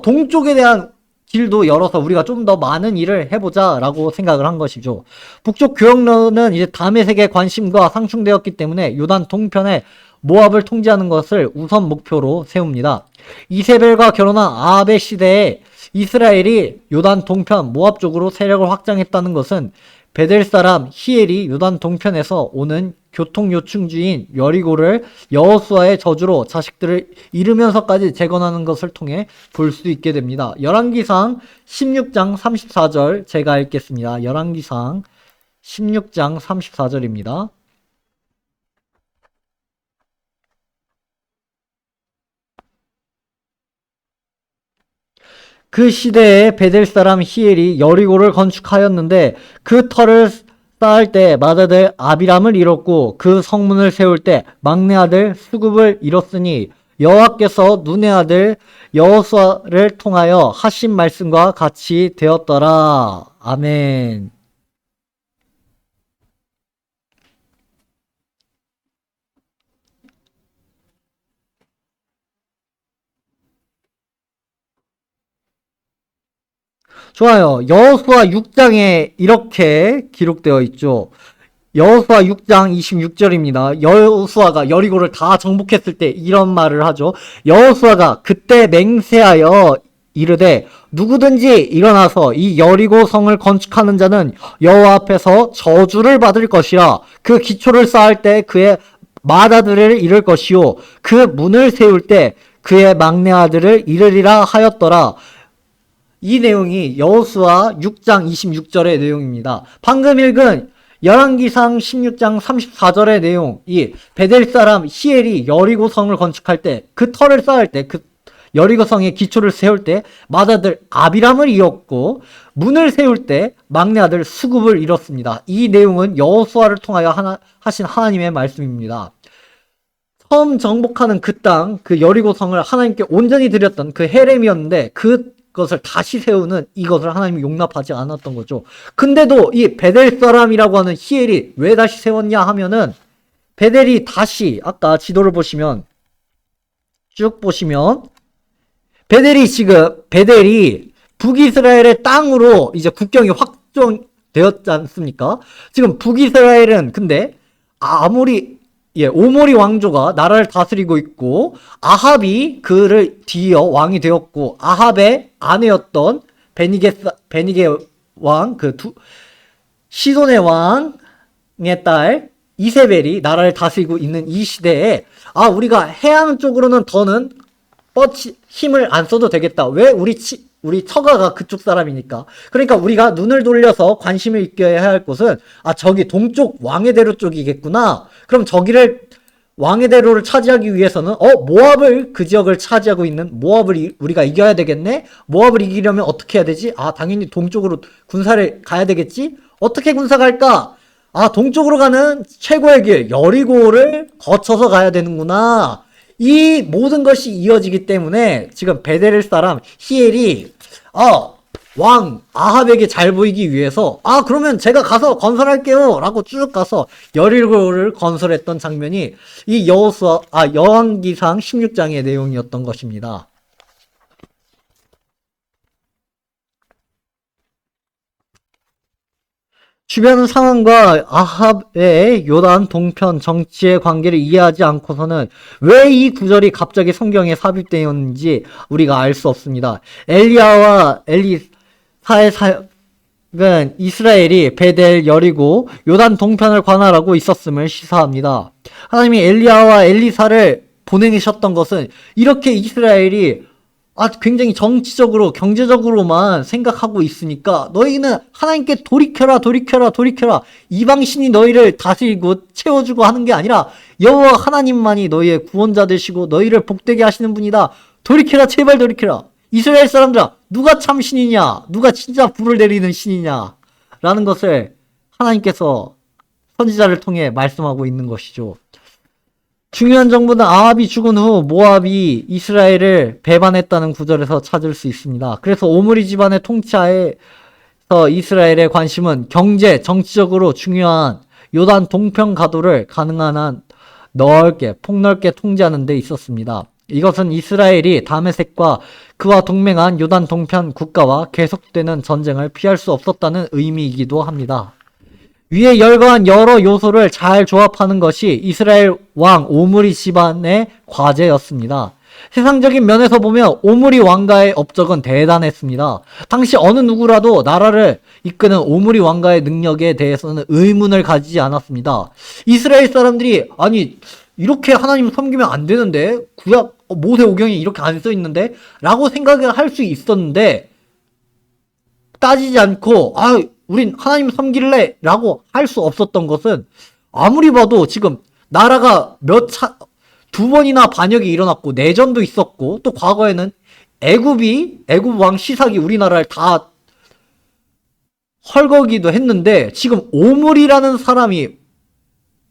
동쪽에 대한 길도 열어서 우리가 좀 더 많은 일을 해보자 라고 생각을 한 것이죠. 북쪽 교역로는 이제 다메섹의 관심과 상충되었기 때문에 요단 동편에 모압을 통제하는 것을 우선 목표로 세웁니다. 이세벨과 결혼한 아합의 시대에 이스라엘이 요단 동편 모압 쪽으로 세력을 확장했다는 것은 베델 사람 히엘이 요단 동편에서 오는 교통 요충지인 여리고를 여호수아의 저주로 자식들을 잃으면서까지 재건하는 것을 통해 볼 수 있게 됩니다. 열왕기상 16장 34절 제가 읽겠습니다. 열왕기상 16장 34절입니다. 그 시대에 베델 사람 히엘이 여리고를 건축하였는데 그 터를 쌓을 때 맏아들 아비람을 잃었고 그 성문을 세울 때 막내 아들 수굽을 잃었으니 여호와께서 눈의 아들 여호수아를 통하여 하신 말씀과 같이 되었더라. 아멘. 좋아요. 여호수아 6장에 이렇게 기록되어 있죠. 여호수아 6장 26절입니다. 여호수아가 여리고를 다 정복했을 때 이런 말을 하죠. 여호수아가 그때 맹세하여 이르되 누구든지 일어나서 이 여리고 성을 건축하는 자는 여호와 앞에서 저주를 받을 것이라. 그 기초를 쌓을 때 그의 맏아들을 잃을 것이요 그 문을 세울 때 그의 막내 아들을 잃으리라 하였더라. 이 내용이 여호수아 6장 26절의 내용입니다. 방금 읽은 열왕기상 16장 34절의 내용이 베델 사람 히엘이 여리고 성을 건축할 때 그 터를 쌓을 때 그 여리고 성의 기초를 세울 때 맏아들 아비람을 잃었고 문을 세울 때 막내 아들 수굽을 잃었습니다. 이 내용은 여호수아를 통하여 하신 하나님의 말씀입니다. 처음 정복하는 그 땅, 그 여리고 성을 하나님께 온전히 드렸던 그 헤렘이었는데 그것을 다시 세우는 이것을 하나님이 용납하지 않았던 거죠. 근데도 이 베델 사람이라고 하는 히엘이 왜 다시 세웠냐 하면은 베델이 다시 아까 지도를 보시면 쭉 보시면 베델이 북이스라엘의 땅으로 이제 국경이 확정되었지 않습니까? 지금 북이스라엘은 근데 오모리 왕조가 나라를 다스리고 있고 아합이 그를 뒤이어 왕이 되었고 아합의 아내였던 베니게 왕 시돈의 왕의 딸 이세벨이 나라를 다스리고 있는 이 시대에 우리가 해양 쪽으로는 더는 힘을 안 써도 되겠다. 왜? 우리 처가가 그쪽 사람이니까. 그러니까 우리가 눈을 돌려서 관심을 있게 할 곳은 저기 동쪽 왕의대로 쪽이겠구나. 그럼 저기를 왕의대로를 차지하기 위해서는 모압을 그 지역을 차지하고 있는 모압을 우리가 이겨야 되겠네. 모압을 이기려면 어떻게 해야 되지? 당연히 동쪽으로 군사를 가야 되겠지. 어떻게 군사 갈까? 동쪽으로 가는 최고의 길 여리고를 거쳐서 가야 되는구나. 이 모든 것이 이어지기 때문에 지금 베델 사람 히엘이 왕 아합에게 잘 보이기 위해서 그러면 제가 가서 건설할게요 라고 쭉 가서 여리고를 건설했던 장면이 이 여왕기상 16장의 내용이었던 것입니다. 주변 상황과 아합의 요단 동편 정치의 관계를 이해하지 않고서는 왜 이 구절이 갑자기 성경에 삽입되었는지 우리가 알 수 없습니다. 엘리야와 엘리사의 사역은 이스라엘이 베델, 여리고, 요단 동편을 관할하고 있었음을 시사합니다. 하나님이 엘리야와 엘리사를 보내셨던 것은 이렇게 이스라엘이 굉장히 정치적으로 경제적으로만 생각하고 있으니까 너희는 하나님께 돌이켜라 이방신이 너희를 다스리고 채워주고 하는 게 아니라 여호와 하나님만이 너희의 구원자 되시고 너희를 복되게 하시는 분이다. 돌이켜라, 제발 돌이켜라. 이스라엘 사람들아, 누가 참 신이냐, 누가 진짜 불을 내리는 신이냐 라는 것을 하나님께서 선지자를 통해 말씀하고 있는 것이죠. 중요한 정보는 아합이 죽은 후 모압이 이스라엘을 배반했다는 구절에서 찾을 수 있습니다. 그래서 오므리 집안의 통치하에서 이스라엘의 관심은 경제, 정치적으로 중요한 요단 동편 가도를 가능한 한 폭넓게 통제하는 데 있었습니다. 이것은 이스라엘이 다메섹과 그와 동맹한 요단 동편 국가와 계속되는 전쟁을 피할 수 없었다는 의미이기도 합니다. 위에 열거한 여러 요소를 잘 조합하는 것이 이스라엘 왕 오므리 집안의 과제였습니다. 세상적인 면에서 보면 오므리 왕가의 업적은 대단했습니다. 당시 어느 누구라도 나라를 이끄는 오므리 왕가의 능력에 대해서는 의문을 가지지 않았습니다. 이스라엘 사람들이 아니 이렇게 하나님 섬기면 안 되는데 구약 모세오경에 이렇게 안 써 있는데 라고 생각을 할 수 있었는데 따지지 않고 우린 하나님 섬길래 라고 할 수 없었던 것은 아무리 봐도 지금 나라가 두 번이나 반역이 일어났고 내전도 있었고 또 과거에는 애굽 왕 시삭이 우리나라를 다 헐거기도 했는데 지금 오므리라는 사람이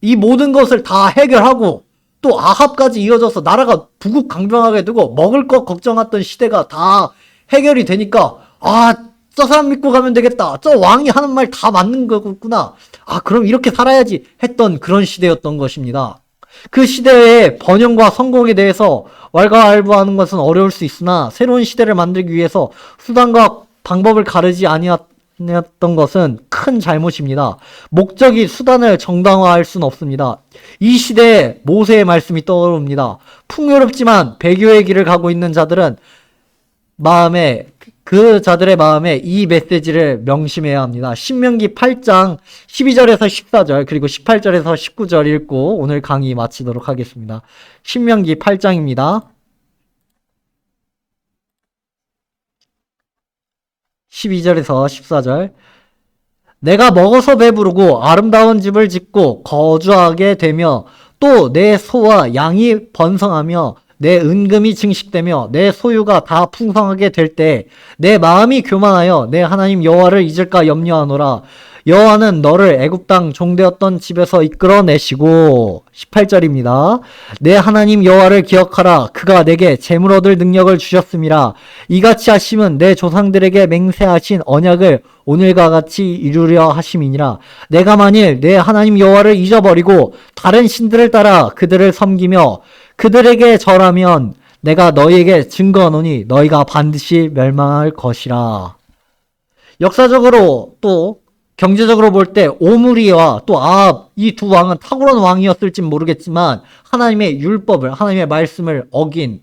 이 모든 것을 다 해결하고 또 아합까지 이어져서 나라가 부국강병하게 되고 먹을 것 걱정했던 시대가 다 해결이 되니까 저 사람 믿고 가면 되겠다. 저 왕이 하는 말 다 맞는 거구나. 그럼 이렇게 살아야지 했던 그런 시대였던 것입니다. 그 시대의 번영과 성공에 대해서 왈가왈부하는 것은 어려울 수 있으나 새로운 시대를 만들기 위해서 수단과 방법을 가르지 아니었던 것은 큰 잘못입니다. 목적이 수단을 정당화할 수는 없습니다. 이 시대에 모세의 말씀이 떠오릅니다. 풍요롭지만 배교의 길을 가고 있는 자들은 그 자들의 마음에 이 메시지를 명심해야 합니다. 신명기 8장 12절에서 14절 그리고 18절에서 19절 읽고 오늘 강의 마치도록 하겠습니다. 신명기 8장입니다. 12절에서 14절 내가 먹어서 배부르고 아름다운 집을 짓고 거주하게 되며 또 내 소와 양이 번성하며 내 은금이 증식되며 내 소유가 다 풍성하게 될 때 내 마음이 교만하여 내 하나님 여호와를 잊을까 염려하노라. 여호와는 너를 애굽 땅 종되었던 집에서 이끌어내시고 18절입니다. 내 하나님 여호와를 기억하라. 그가 내게 재물 얻을 능력을 주셨음이라. 이같이 하심은 내 조상들에게 맹세하신 언약을 오늘과 같이 이루려 하심이니라. 내가 만일 내 하나님 여호와를 잊어버리고 다른 신들을 따라 그들을 섬기며 그들에게 절하면 내가 너희에게 증거하노니 너희가 반드시 멸망할 것이라. 역사적으로 또 경제적으로 볼 때 오므리와 또 아합 이 두 왕은 탁월한 왕이었을진 모르겠지만 하나님의 율법을 하나님의 말씀을 어긴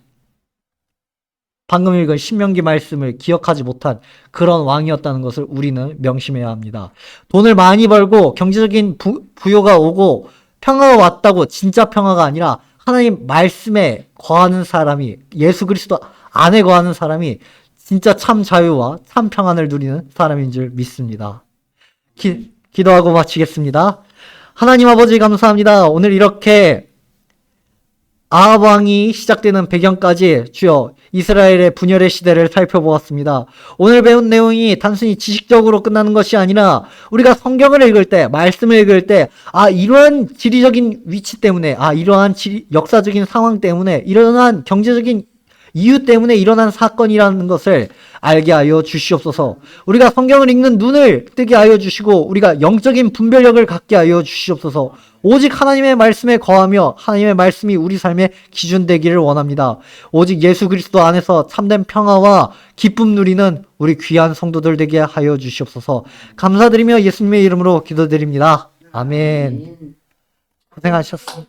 방금 읽은 신명기 말씀을 기억하지 못한 그런 왕이었다는 것을 우리는 명심해야 합니다. 돈을 많이 벌고 경제적인 부요가 오고 평화가 왔다고 진짜 평화가 아니라 하나님 말씀에 거하는 사람이 예수 그리스도 안에 거하는 사람이 진짜 참 자유와 참 평안을 누리는 사람인 줄 믿습니다. 기도하고 마치겠습니다. 하나님 아버지 감사합니다. 오늘 이렇게 아합 왕이 시작되는 배경까지 주여 이스라엘의 분열의 시대를 살펴보았습니다. 오늘 배운 내용이 단순히 지식적으로 끝나는 것이 아니라 우리가 성경을 읽을 때, 말씀을 읽을 때 이러한 지리적인 위치 때문에 이러한 역사적인 상황 때문에 이러한 경제적인 이유 때문에 일어난 사건이라는 것을 알게 하여 주시옵소서. 우리가 성경을 읽는 눈을 뜨게 하여 주시고 우리가 영적인 분별력을 갖게 하여 주시옵소서. 오직 하나님의 말씀에 거하며 하나님의 말씀이 우리 삶의 기준 되기를 원합니다. 오직 예수 그리스도 안에서 참된 평화와 기쁨 누리는 우리 귀한 성도들 되게 하여 주시옵소서. 감사드리며 예수님의 이름으로 기도드립니다. 아멘. 고생하셨습니다.